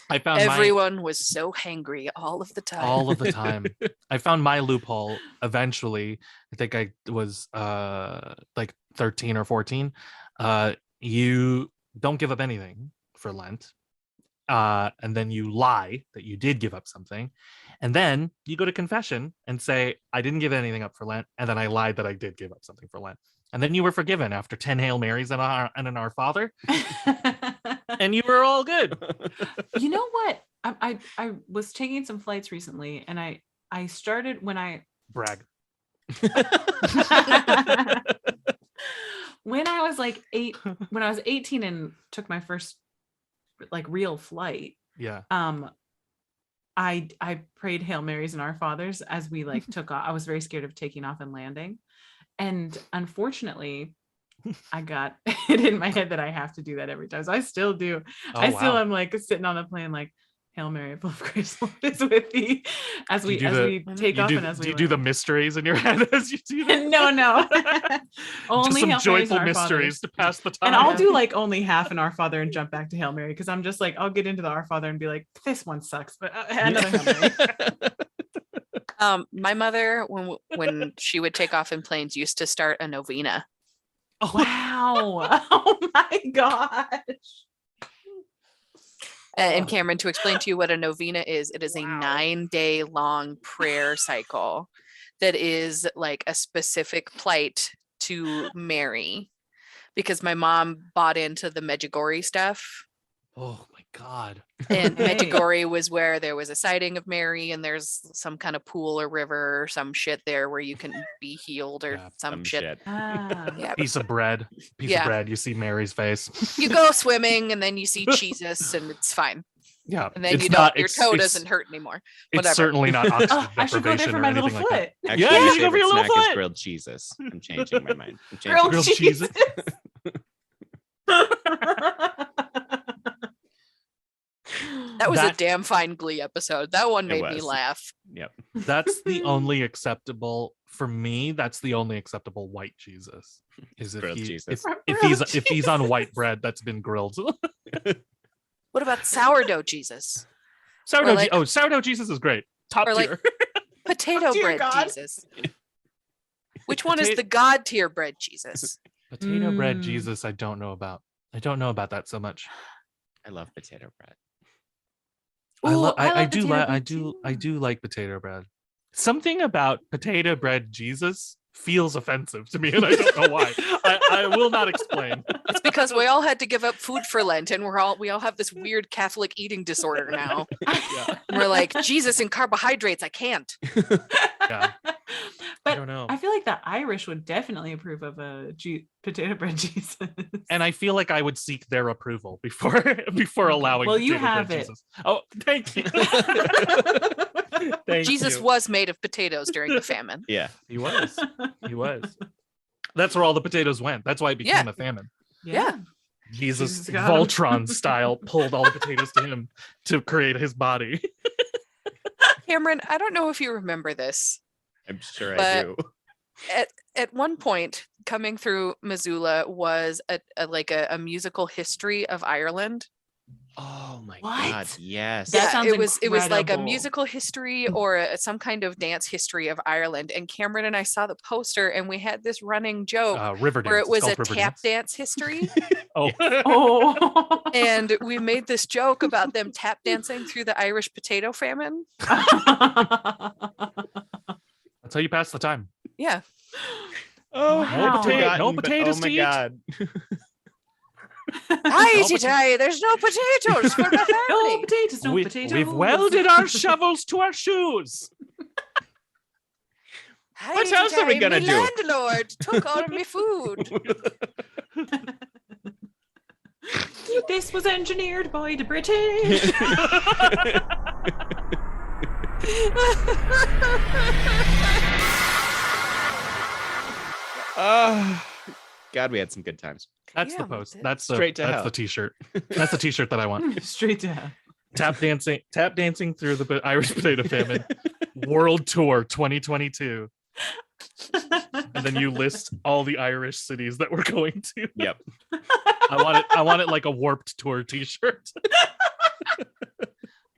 I found Everyone was so hangry all of the time. all of the time. I found my loophole eventually. I think I was like 13 or 14. You don't give up anything for Lent. And then you lie that you did give up something. And then you go to confession and say, I didn't give anything up for Lent. And then I lied that I did give up something for Lent. And then you were forgiven after 10 Hail Marys and an Our Father. And you were all good. You know what? I was taking some flights recently and I started when I Brag. when I was like when I was 18 and took my first like real flight, Yeah. I prayed Hail Marys and Our Fathers as we like took off. I was very scared of taking off and landing. And unfortunately, I got it in my head that I have to do that every time. So I still do. Oh, I still wow. am like sitting on the plane like, Hail Mary, full of grace, Lord is with thee. As we take off and as we do you do the mysteries in your head as you do that? No. Only Just Hail some Marys joyful and Our mysteries Fathers. to pass the time. And I'll do like only half an Our Father and jump back to Hail Mary because I'm just like, I'll get into the Our Father and be like, this one sucks, but another Hail Mary. My mother, when she would take off in planes, used to start a novena. Wow. Oh my gosh. And Cameron, to explain to you what a novena is, it is a Wow. 9-day long prayer cycle that is like a specific plight to Mary, because my mom bought into the Medjugorje stuff. Oh my God. And Hey. Medjugorje was where there was a sighting of Mary, and there's some kind of pool or river or some shit there where you can be healed or Yeah, some shit. Ah. Yeah, Piece of bread. Piece of bread. You see Mary's face. you go swimming and then you see Jesus and it's fine. Yeah. And then it's you not, don't, your it's- toe it's- doesn't hurt anymore. It's Whatever. certainly not oxygen Oh, I should go there deprivation for or my little anything like that. foot. Actually, Yeah, my you should go for favorite your little snack is foot. grilled Jesus. I'm changing my mind. I'm changing Grilled Grilled my cheese. That was a That- damn fine Glee episode. That one It made me was. laugh. Yep. That's the only acceptable for me. That's the only acceptable white Jesus. Is if Grilled he Jesus. if he's on white bread that's been grilled. What about sourdough Jesus? Sourdough. like- Sourdough Jesus is great. Top or like- tier. Potato Dear bread God. Jesus. Which one is Pota- the God tier bread Jesus? Potato bread Mm. Jesus. I don't know about. I don't know about that so much. I love potato bread. I Ooh, love. I love do. potato I bread do. I too. do like potato bread. Something about potato bread Jesus feels offensive to me, and I don't know why. I will not explain. It's because we all had to give up food for Lent, and we all have this weird Catholic eating disorder now. Yeah. And we're like, Jesus and carbohydrates, I can't. Yeah. I But don't know. I feel like the Irish would definitely approve of a potato bread Jesus. And I feel like I would seek their approval before allowing. Well, you potato bread have it. Jesus. Oh, thank you. Thank Jesus you. was made of potatoes during the famine. Yeah. He was. He was. That's where all the potatoes went. That's why it became Yeah. a famine. Yeah. Jesus, Jesus got 'em. Voltron style, pulled all the potatoes to him to create his body. Cameron, I don't know if you remember this. I'm sure I But- do. At one point, coming through Missoula was a musical history of Ireland. Oh my What? God. Yes. That Yeah, sounds it was like a incredible. musical history or some kind of dance history of Ireland. And Cameron and I saw the poster, and we had this running joke River dance. where it It's was called a River tap Dance. dance history. Oh. Oh. And we made this joke about them tap dancing through the Irish potato famine. That's how you pass the time. Yeah. Oh, Wow. I'd forgotten, No but potatoes oh my to eat. God. Hi, there's no potatoes for my No family. potatoes, no We- potatoes. We've welded our shovels to our shoes. What else are we gonna me do? Landlord took all of my food. This was engineered by the British. God, we had some good times. That's Yeah, the we post. did. That's Straight to that's hell. the t-shirt. That's the t-shirt that I want. Straight to hell. Tap dancing through the Irish potato famine. World Tour 2022. And then you list all the Irish cities that we're going to. Yep. I want it like a Warped Tour t-shirt.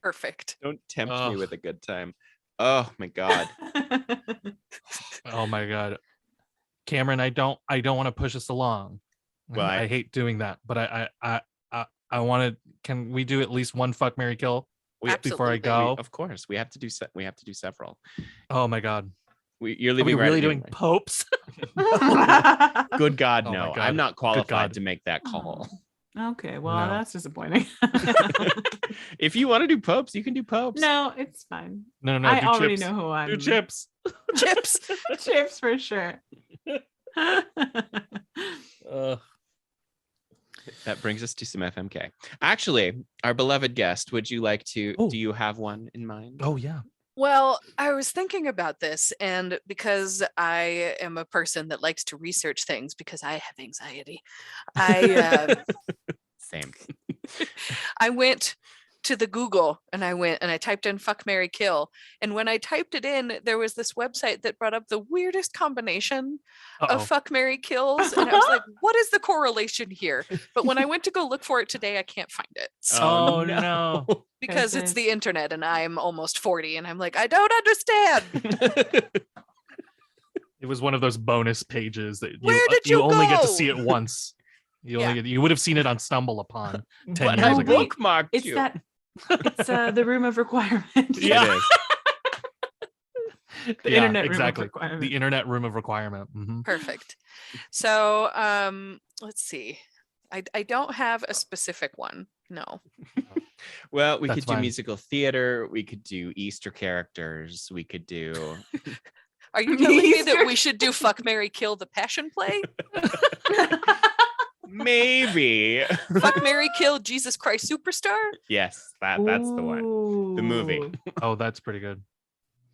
Perfect. Don't tempt me Ugh. with a good time. Oh my God. Oh my god. Cameron, I don't want to push us along. Well, I hate doing that, but I want to. Can we do at least one fuck, marry, kill before I Absolutely. go? Of course, we have to do several. Oh my god. You're Are leaving we right really at doing midnight. popes? Good God, Oh my no! God. I'm not qualified God. to make that call. Okay, well, No. that's disappointing. If you want to do popes, you can do popes. No, it's fine. No. I Do already chips. know who I'm. Do chips. Chips. Chips for sure. That brings us to some FMK. Actually, our beloved guest, would you like to? Oh. Do you have one in mind? Oh yeah. Well, I was thinking about this, and because I am a person that likes to research things because I have anxiety, I Same. I went to the Google and I typed in fuck, marry, kill. And when I typed it in, there was this website that brought up the weirdest combination Uh-oh. of fuck, marry, kills. And I was like, what is the correlation here? But when I went to go look for it today, I can't find it. So, Oh, no. because it's Goodness. the internet and I'm almost 40 and I'm like, I don't understand. It was one of those bonus pages that Where did you only get to go? see it once. Yeah. You would have seen it on Stumble Upon 10 But years Oh, ago. wait, bookmarked It's you. that. It's the room of requirement. Yeah. It is. The Yeah, internet exactly. room of requirement. The internet room of requirement. Mhm. Perfect. So let's see. I don't have a specific one. No. Well, we That's could do fine. musical theater. We could do Easter characters. We could do. Are you telling me that Easter- we should do fuck, marry, kill the passion play? Maybe. Fuck, marry, kill Jesus Christ Superstar? Yes, that's the one. The movie. Ooh. Oh, that's pretty good.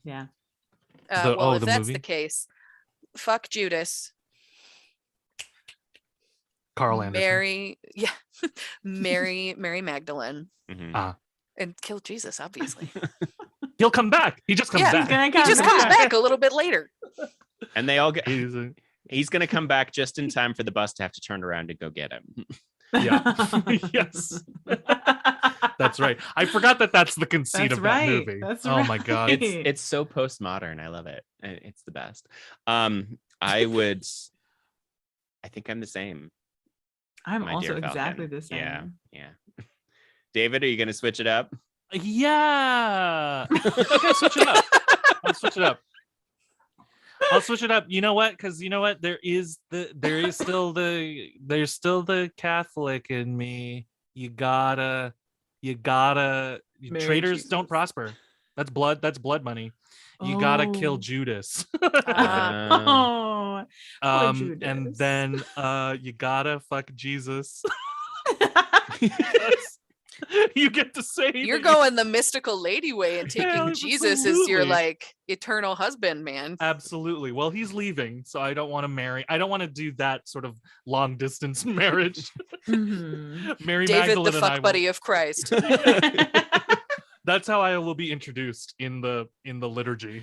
Yeah. Well, if the that's movie? the case, fuck Judas, Carl Anderson. Mary Magdalene, Mhm. and kill Jesus, obviously. He'll come back. He just comes Yeah, He's back. gonna He come just comes back. back a little bit later. And they all get. He's He's gonna come back just in time for the bus to have to turn around and go get him. Yeah. Yes. That's right. I forgot that that's the conceit That's of that right. movie. That's Oh my right. god. It's so postmodern. I love it. It's the best. I think I'm the same. I'm my also dear exactly Falcon. the same. Yeah. David, are you gonna switch it up? Yeah. Okay, switch it up. I'll switch it up. I'll switch it up. You know what? Because you know what? There's still the Catholic in me. You gotta Marry traitors Jesus. don't prosper. That's blood money. You gotta kill Oh. Judas. Oh, poor And Judas. then you gotta fuck Jesus. You get to say You're that going the mystical lady way and taking Yeah, Jesus as your absolutely. like eternal husband, man. Absolutely. Well, he's leaving, so I don't want to marry. I don't want to do that sort of long distance marriage. Mhm. Mary David, Magdalene the and I fuck will- buddy of Christ. That's how I will be introduced in the liturgy.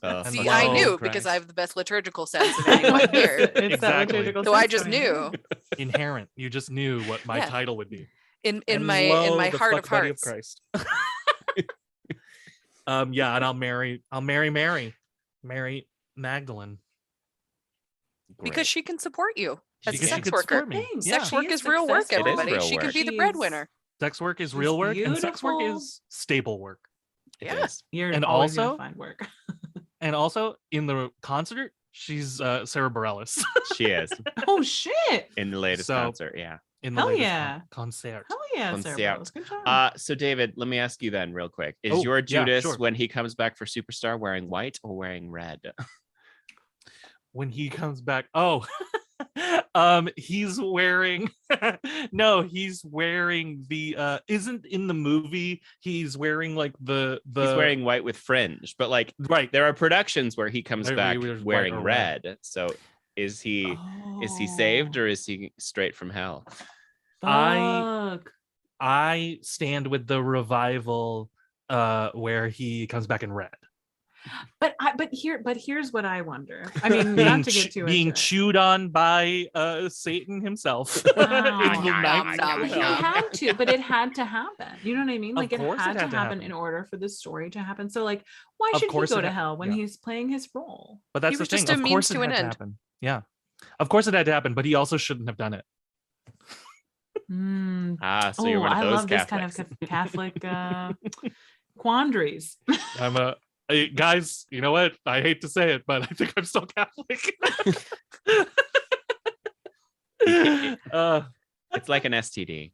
And See, the I love knew of because Christ. I have the best liturgical sense of anyone here. It's that Exactly. liturgical So I sense just coming knew. out. Inherent. You just knew what my Yeah. title would be. In And my lo, the heart fuck of buddy hearts. Christ. Yeah, and I'll marry Mary Magdalene. Because she can support you as a Because she sex could worker. support me. Thanks. Yeah. Sex She work is is real work, successful. It is everybody. real She can work. be the She's- breadwinner. Sex work is She's real work, and sex work beautiful. is stable work. It Yeah. is. You're And always also- gonna find work. And also in the concert, she's Sarah Bareilles She is Oh shit! in the latest So- concert. Yeah. in the Hell latest yeah. concert. Hell yeah, Concert. Sarah Bareilles. Good job. So David, let me ask you then real quick. Is Oh, your yeah, Judas sure. when he comes back for Superstar wearing white or wearing red? When he comes back, he's wearing he's wearing the isn't in the movie, he's wearing like the He's wearing white with fringe, but like right. there are productions where he comes Where back he wears white wearing or red. red. So Is he saved or is he straight from hell? Fuck. I stand with the revival where he comes back in red. But here's what I wonder. I mean, Being, not to get too being into it. chewed on by Satan himself. Wow. In the ninth But But he hell. had to, but it had to happen. You know what I mean? Of Like it course had to happen in order for the story to happen. So like, why Of should he course go it to ha- hell when yeah. he's playing his role? But that's He the was thing. just a Of means course it to had an to end. happen. Yeah. Of course it had to happen, but he also shouldn't have done it. So you're one of I those love Catholics. this kind of Catholic quandaries. I'm a guys, you know what? I hate to say it, but I think I'm still Catholic. It's like an STD.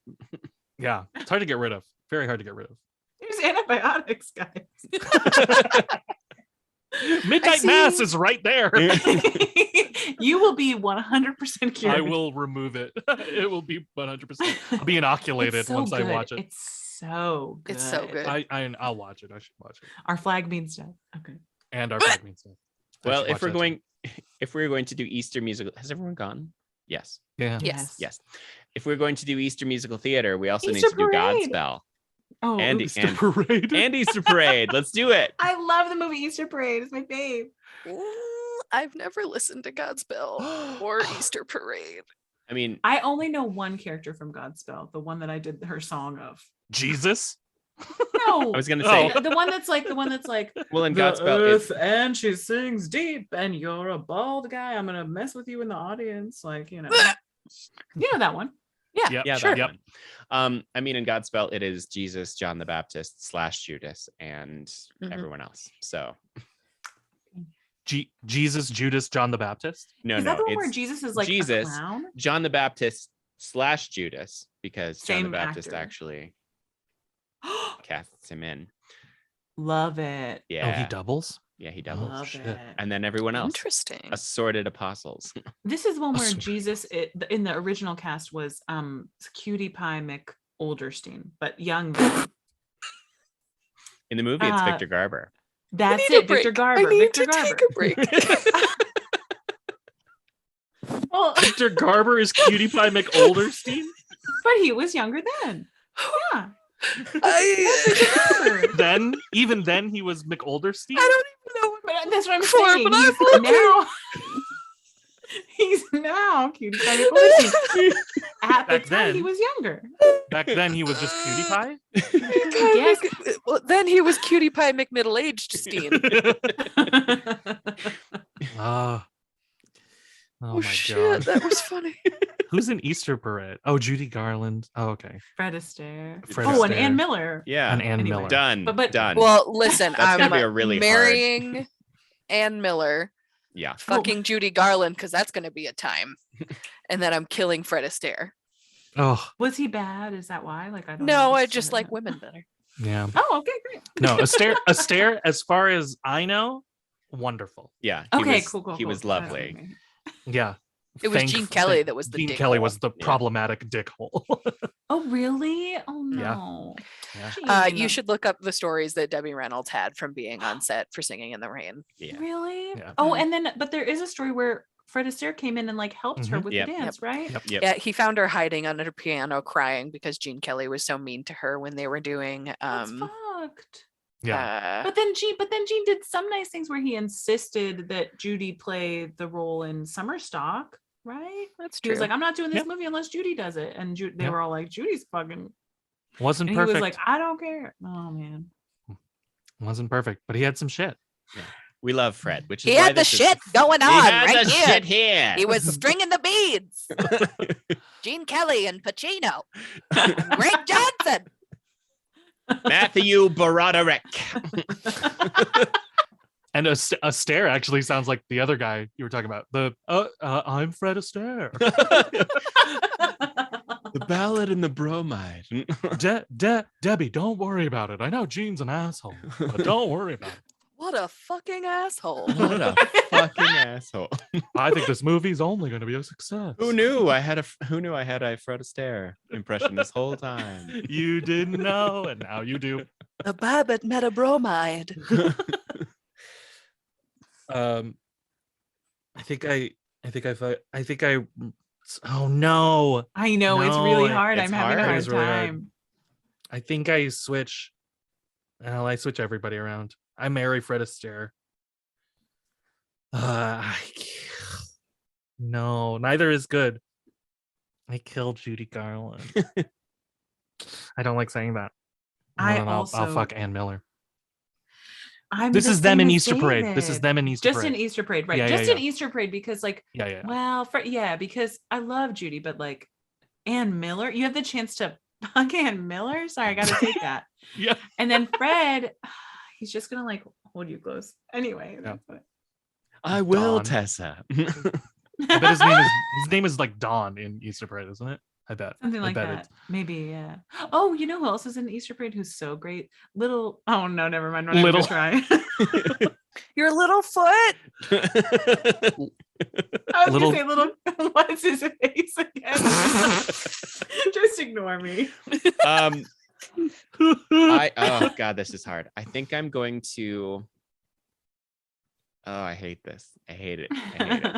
Yeah, it's hard to get rid of. Very hard to get rid of. There's antibiotics, guys. Midnight see. Mass is right there. You will be 100% cured. I will remove it. It will be 100%. I'll be inoculated It's so once I good. watch it. It's so good. It's so good. I'll watch it. I should watch it. Our flag means death. Okay. And our flag means stuff. Well, if we're going to do Easter musical, has everyone gone? Yes. Yeah. Yes. If we're going to do Easter musical theater, we also Easter need to do parade. Godspell Oh, and Easter parade. and Easter parade. Let's do it. I love the movie Easter Parade. It's my fave. I've never listened to Godspell or Easter Parade. I mean, I only know one character from Godspell, the one that I did her song of. Jesus. No, I was gonna say, the one that's like well, in the Godspell, earth and she sings deep, and you're a bald guy. I'm gonna mess with you in the audience, like you know that one. Yep. yeah, Sure. that one. I mean, in Godspell, it is Jesus, John the Baptist / Judas, and Mhm. everyone else. So Jesus, Judas, John the Baptist. no, Is that the one it's where Jesus is like Jesus. a clown? John the Baptist / Judas, because John Same the Baptist actor. actually casts him in. Love it. Yeah, Oh, he doubles. yeah, he doubles. Love shit. it. And then everyone else, Interesting. assorted apostles. This is one where Awesome. Jesus in the original cast was Cutie Pie McOlderstein, but young. In the movie, it's Uh, Victor Garber. That's I need a it, Victor break. Garber. I need Victor to Garber. take a break. Well, Victor Garber is Cutie Pie McOlderstein. but he was younger then. Yeah. I Even then, he was McOlderstein. don't even know what But that's what I'm For, saying. but I'm He's now Cutie Pie McOlderstein. At the Back time, he then. was younger. Back then, he was just Cutie Pie. Yes. Well, then he was Cutie Pie McMiddle-aged Steen. Ah. Oh Oh, my shit, god. that was funny. Who's in Easter Parade? Oh, Judy Garland. Oh, okay. Fred Astaire. Fred Oh, and Astaire. Ann Miller. Yeah, And Ann Anyway. Miller. done. But- Done. Well, listen, That's gonna I'm be a really hard- marrying Ann Miller, yeah. fucking Judy Garland, because that's going to be a time. And then I'm killing Fred Astaire. Oh, Was he bad? Is that why? Like I don't No, know. I just like women better. yeah. Oh, okay, great. No, Astaire, as far as I know, wonderful. Yeah. He Okay, was, cool. He was lovely. Yeah. It was Gene Kelly that was the Gene dick Kelly hole. was the Yeah. problematic dickhole. Oh, really? Oh Yeah. no. Yeah. Gene, You should look up the stories that Debbie Reynolds had from being on set for Singing in the Rain. Yeah. Really? Yeah. Oh, Mhm. and then but there is a story where Fred Astaire came in and like helped her Mhm. with Yep. the dance, right? Yep. Yep. Yeah, he found her hiding under her piano crying because Gene Kelly was so mean to her when they were doing That's fucked. Yeah. But then Gene did some nice things where he insisted that Judy play the role in Summer Stock, right? that's He true. was like, I'm not doing this Yep. movie unless Judy does it. And they Yep. were all like, Judy's fucking. Wasn't And perfect. he was like, I don't care. Oh, man. Wasn't perfect, but he had some shit. We love Fred, which is he why had the this is- shit going He on had right the here. shit here. He was stringing the beads. Gene Kelly and Pacino. Greg Johnson. Matthew Broderick. And Astaire actually sounds like the other guy you were talking about. I'm Fred Astaire. The ballad and the bromide. Debbie, don't worry about it. I know Gene's an asshole, but don't worry about it. What a fucking asshole. What a fucking asshole. I think this movie's only going to be a success. Who knew I had a Fred Astaire impression this whole time? You didn't know, and now you do. The Babbitt metabromide. I think I I think I. Oh no! I know it's really No, hard. it's I'm having a hard. hard It is really hard. time. I think I switch. Well, I switch everybody around. I marry Fred Astaire. No, neither is good. I killed Judy Garland. I don't like saying that. I I'll also- fuck Ann Miller. I'm This the is them same in as Easter Parade. This is David. them in Easter Just Parade. in Easter Parade, right? Yeah, Just yeah, in Easter Parade because, like, Yeah. well, because I love Judy, but like Ann Miller, you have the chance to fuck Ann Miller. Sorry, I got to take that. Yeah. And then Fred, he's just gonna like hold you close. Anyway, Yeah. that's what. I will, Dawn. Tessa. I bet his name is like Dawn in Easter Parade, isn't it? I bet. Something like bet that. Maybe, yeah. Oh, you know who else is in Easter Parade who's so great? Little. Oh no, never mind. We're not Little. gonna try. Your little foot. I was Little- gonna say little. What's his face again? Just ignore me. Oh god, this is hard. I think I'm going to. Oh, I hate this. I hate it.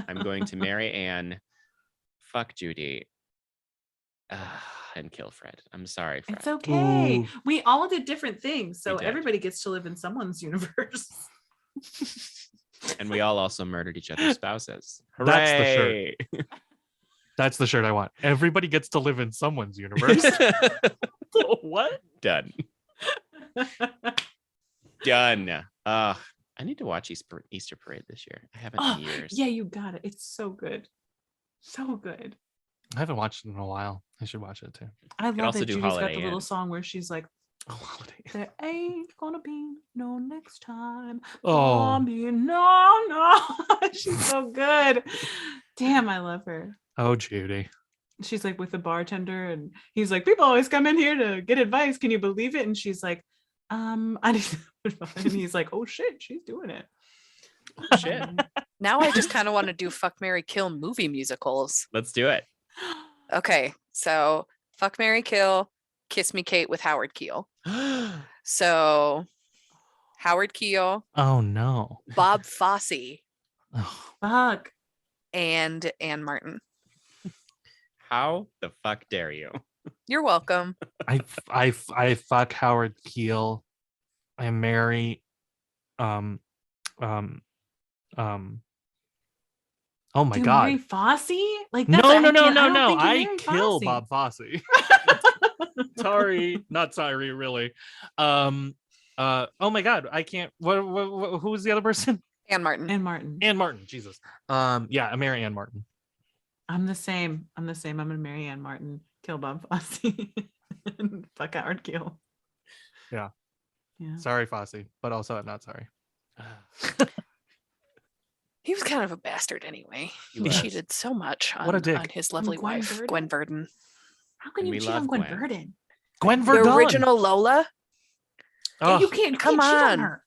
I'm going to marry Anne, fuck Judy, and kill Fred. I'm sorry, Fred. It's okay. Ooh. We all did different things, so We did. everybody gets to live in someone's universe. And we all also murdered each other's spouses. That's the shirt. Hooray! That's the shirt I want. Everybody gets to live in someone's universe. What? Done. Done. I need to watch Easter Parade this year. I haven't Oh, in years. yeah, you got it. It's so good. So good. I haven't watched it in a while. I should watch it too. I love also that do Judy's got Holiday the little Inn. song where she's like, Oh, holiday. there ain't gonna be no next time. Oh. No. She's so good. Damn, I love her. Oh, Judy. She's like with the bartender and he's like, people always come in here to get advice. Can you believe it? And she's like, I need and he's like, oh shit, she's doing it. Oh, shit. Now I just kind of want to do fuck, marry, kill movie musicals. Let's do it. Okay, so fuck, marry, kill, Kiss Me Kate with Howard Keel. So Howard Keel, Oh no. Bob Fosse, Oh, Fuck. and Ann Martin. How the fuck dare you? You're welcome. I fuck Howard Keel. I marry oh my Do you god. marry Fosse? Like No, that's I no, can't- I don't no. think you I marry kill Fosse. Bob Fosse. Sorry, not sorry, really. Oh my god, I can't. Who was the other person? Ann Martin. And Martin. Ann Martin. Jesus. Yeah, I marry Ann Martin. I'm the same. I'm gonna marry Ann Martin, kill Bob Fosse, and fuck Howard Keel. Yeah. Yeah. Sorry, Fosse, but also I'm not sorry. He was kind of a bastard anyway. He He was. cheated so much What a on dick. his lovely Gwen wife, Verdon? Gwen Verdon. How can And you we cheat on love Gwen Gwen. Verdon? Gwen The Verdon. original Lola. Oh, You can't come cheat on. her.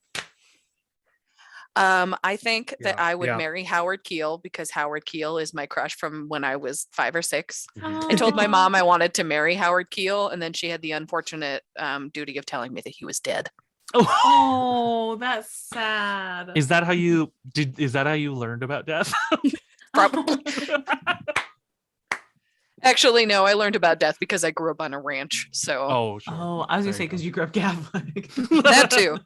I think that Yeah, I would yeah. marry Howard Keel because Howard Keel is my crush from when I was 5 or 6. Mhm. I told my Aw. mom I wanted to marry Howard Keel, and then she had the unfortunate duty of telling me that he was dead. Oh, that's sad. Is that how you did? Is that how you learned about death? Probably. Actually, no, I learned about death because I grew up on a ranch. So Oh, sure. Oh, I was gonna There say you go. because you grew up Catholic. that too.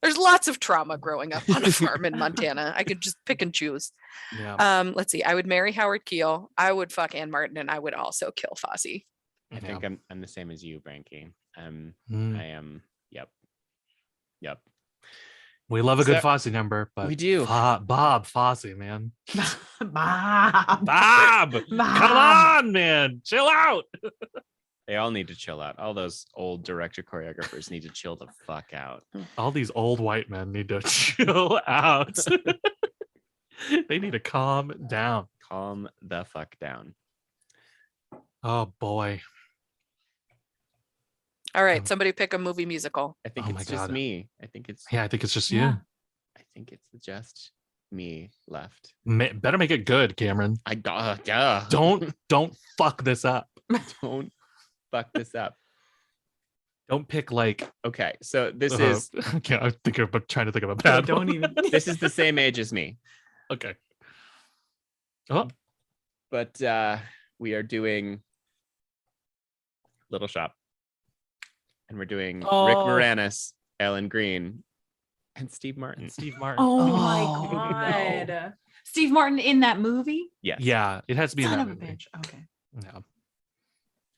There's lots of trauma growing up on a farm in Montana. I could just pick and choose. Yeah. Let's see. I would marry Howard Keel. I would fuck Ann Martin, and I would also kill Fosse. I think I'm the same as you, Branky. Mm. I am. Yep. We love a good So- Fosse number, but We do. Bob Fosse, man. Bob. Bob, come on, man, chill out. They all need to chill out. All those old director choreographers need to chill the fuck out. All these old white men need to chill out. They need to calm down. Calm the fuck down. Oh boy. All right, somebody pick a movie musical. I think Oh my it's just God. me. I think it's Yeah, I think it's just Yeah. you. I think it's just me left. Better make it good, Cameron. I got yeah. Don't fuck this up. Don't fuck this up. Don't pick like. Okay, so this is Okay, I'm trying to think of a Yeah, bad. don't one. even. this is the same age as me. Okay. Oh, But we are doing Little Shop. And we're doing Rick Oh. Moranis, Ellen Green, and Steve Martin. and Steve Martin. Oh, no. my god. Steve Martin in that movie? Yes. Yeah, it has to be in Son that of a movie. bitch. Okay. Yeah.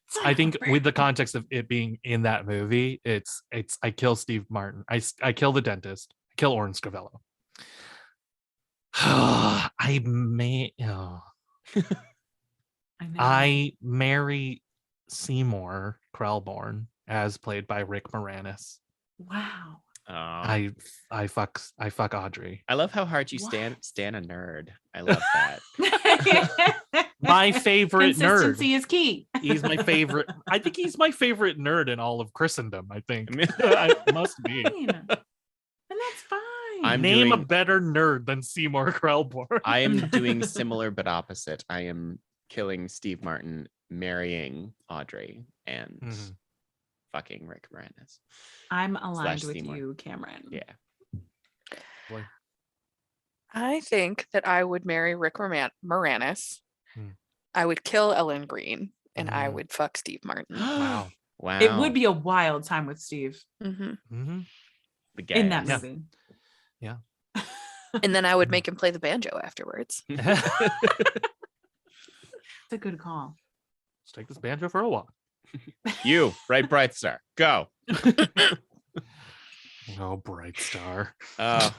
Son I of a think bitch. with the context of it being in that movie, it's I kill Steve Martin. I kill the dentist. I kill Orin Scrivello. I may I know. I marry Seymour Krelborn as played by Rick Moranis. Wow. Oh. I fuck Audrey. I love how hard you What? stand a nerd. I love that. My favorite nerd. Consistency is key. He's my favorite. I think he's my favorite nerd in all of Christendom. I think I mean- I must be. Fine. And that's fine. I'm Name a doing- better nerd than Seymour Krelborn. I am doing similar but opposite. I am killing Steve Martin, marrying Audrey, and Mhm. fucking Rick Moranis. I'm aligned with Seymour. you, Cameron. Yeah. Boy. I think that I would marry Rick Moranis. Hmm. I would kill Ellen Green, and I Mm. would fuck Steve Martin. Wow. Wow. It would be a wild time with Steve hmm hmm the in that gas. movie. And then I would make him play the banjo afterwards. It's a good call. Let's take this banjo for a walk. You, right, Bright Star. Go. Oh, Bright Star. Oh,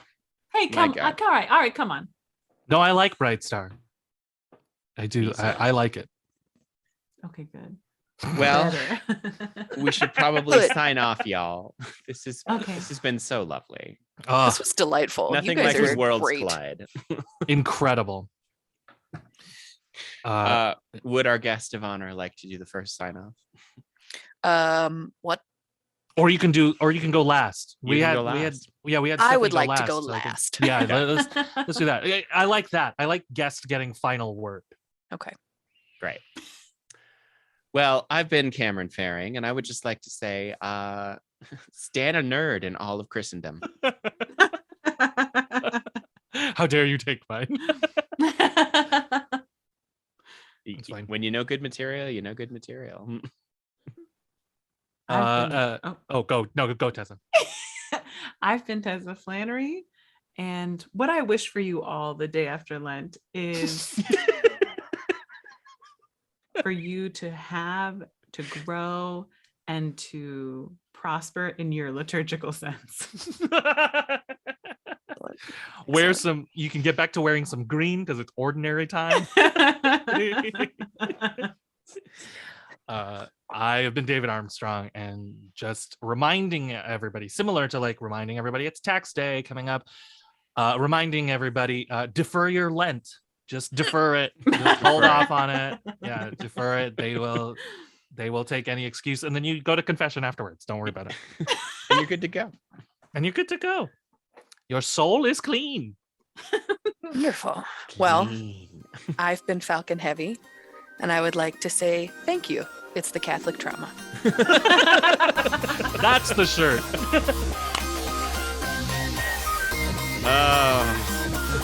Hey, My come God. all right, come on. No, I like Bright Star. I do. Me too. I like it. Okay, good. well, Better. we should probably Good. sign off, y'all. This Okay. has been so lovely. Oh, This was delightful. Nothing you guys like are when worlds great. collide. incredible. Would our guest of honor like to do the first sign off? What? Or you can go last. You can go we had last. we had I Stephanie would like to last, go so I can- last. yeah, Okay. let's do that. I like that. I like guest getting final word. Okay. Great. Well, I've been Cameron Faring, and I would just like to say, stand a nerd in all of Christendom. How dare you take mine? That's fine. When you know good material, you know good material. Go Tessa. I've been Tessa Flannery, and what I wish for you all the day after Lent is for you to have, to grow, and to prosper in your liturgical sense. Wear some. You can get back to wearing some green because it's ordinary time. I have been David Armstrong, and just reminding everybody, similar to like reminding everybody it's tax day coming up, reminding everybody, defer your Lent. Just defer it. Just hold off on it. Yeah, defer it. They will take any excuse, and then you go to confession afterwards. Don't worry about it. And you're good to go. And you're good to go. Your soul is clean. Wonderful. Well, Clean. I've been Falcon Heavy, and I would like to say thank you. It's the Catholic trauma. That's the shirt.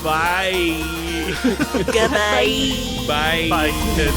Bye. Goodbye. Bye. Bye, kids.